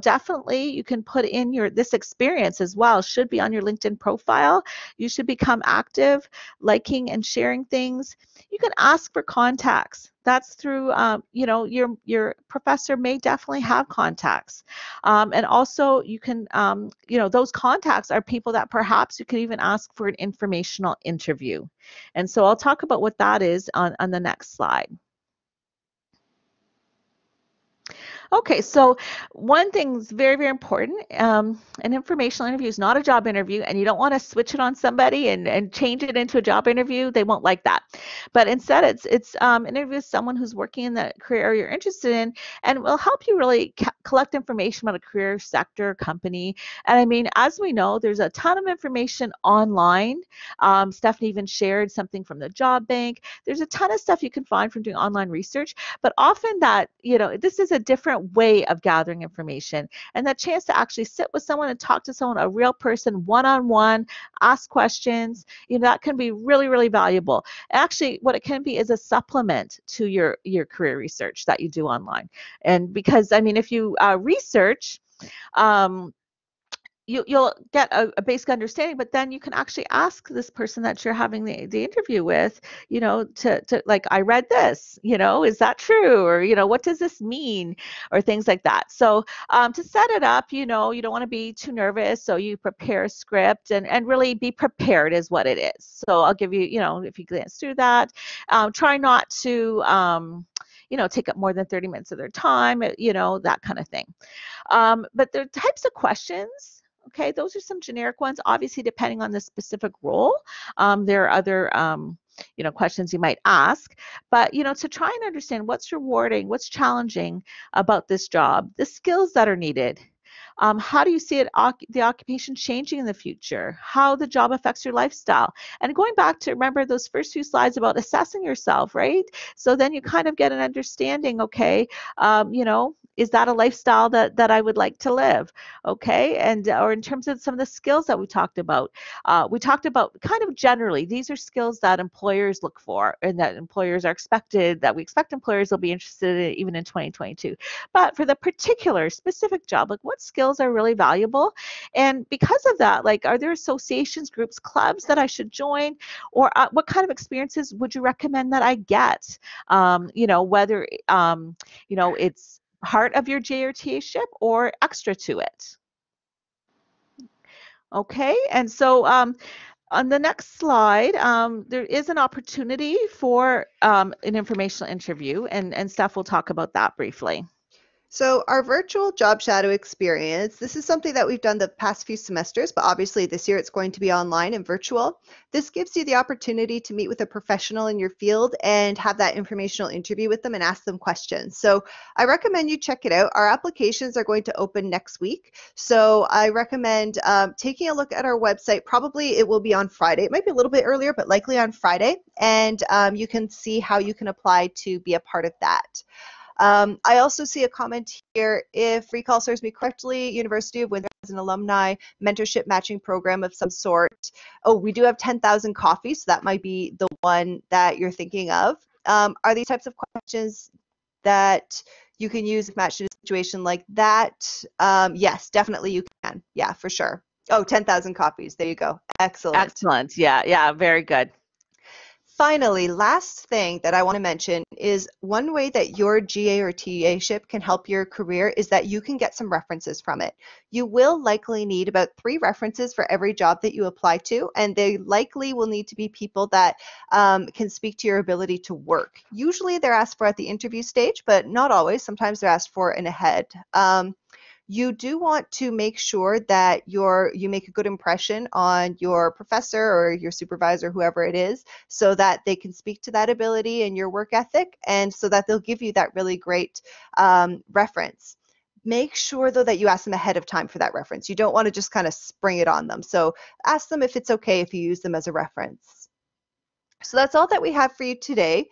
definitely, you can put in this experience as well, should be on your LinkedIn profile. You should become active, liking and sharing things. You can ask for contacts. That's through, your professor may definitely have contacts. And also you can, those contacts are people that perhaps you can even ask for an informational interview. And so I'll talk about what that is on the next slide. Okay, so one thing's very, very important. An informational interview is not a job interview, and you don't want to switch it on somebody and change it into a job interview. They won't like that. But instead, it's an interview with someone who's working in the career area you're interested in, and will help you really collect information about a career, sector, company. And I mean, as we know, there's a ton of information online. Stephanie even shared something from the job bank. There's a ton of stuff you can find from doing online research, but often that, this is a different way of gathering information, and that chance to actually sit with someone and talk to someone, a real person, one-on-one, ask questions, that can be really, really valuable. Actually, what it can be is a supplement to your career research that you do online. And because, I mean, if you research, you'll get a basic understanding, but then you can actually ask this person that you're having the interview with, to like, I read this, is that true? Or, what does this mean? Or things like that. So to set it up, you don't want to be too nervous. So you prepare a script and really be prepared is what it is. So I'll give you, if you glance through that, try not to, take up more than 30 minutes of their time, that kind of thing. But there are types of questions. Okay, those are some generic ones. Obviously, depending on the specific role, there are other questions you might ask. But to try and understand what's rewarding, what's challenging about this job, the skills that are needed. How do you see the occupation changing in the future? How the job affects your lifestyle? And going back to remember those first few slides about assessing yourself, right? So then you kind of get an understanding, okay, is that a lifestyle that I would like to live? Okay, and or in terms of some of the skills that we talked about kind of generally, these are skills that employers look for and that employers are that we expect employers will be interested in even in 2022. But for the particular specific job, like what skills are really valuable? And because of that, like, are there associations, groups, clubs that I should join? Or what kind of experiences would you recommend that I get? Whether, it's part of your J or TAship or extra to it. Okay, and so on the next slide, there is an opportunity for an informational interview, and Steph will talk about that briefly. So our virtual job shadow experience, this is something that we've done the past few semesters, but obviously this year it's going to be online and virtual. This gives you the opportunity to meet with a professional in your field and have that informational interview with them and ask them questions. So I recommend you check it out. Our applications are going to open next week. So I recommend taking a look at our website. Probably it will be on Friday. It might be a little bit earlier, but likely on Friday. And you can see how you can apply to be a part of that. I also see a comment here, if recall serves me correctly, University of Windsor has an alumni mentorship matching program of some sort. Oh, we do have 10,000 coffees, so that might be the one that you're thinking of. Are these types of questions that you can use if matched in a situation like that? Yes, definitely you can. Yeah, for sure. Oh, 10,000 copies. There you go. Excellent. Excellent. Yeah, very good. Finally, last thing that I want to mention is one way that your GA or TAship can help your career is that you can get some references from it. You will likely need about 3 references for every job that you apply to, and they likely will need to be people that can speak to your ability to work. Usually they're asked for at the interview stage, but not always. Sometimes they're asked for in ahead. You do want to make sure that you make a good impression on your professor or your supervisor, whoever it is, so that they can speak to that ability and your work ethic, and so that they'll give you that really great reference. Make sure, though, that you ask them ahead of time for that reference. You don't want to just kind of spring it on them. So ask them if it's okay if you use them as a reference. So that's all that we have for you today.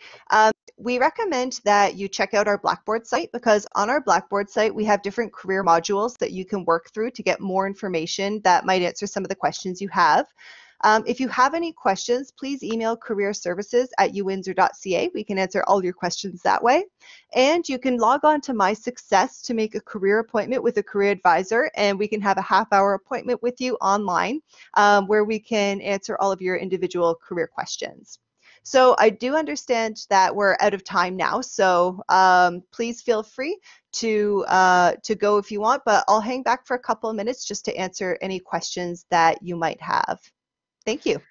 We recommend that you check out our Blackboard site, because on our Blackboard site, we have different career modules that you can work through to get more information that might answer some of the questions you have. If you have any questions, please email careerservices@uwindsor.ca. We can answer all your questions that way. And you can log on to My Success to make a career appointment with a career advisor, and we can have a half-hour appointment with you online where we can answer all of your individual career questions. So I do understand that we're out of time now, so please feel free to go if you want, but I'll hang back for a couple of minutes just to answer any questions that you might have. Thank you.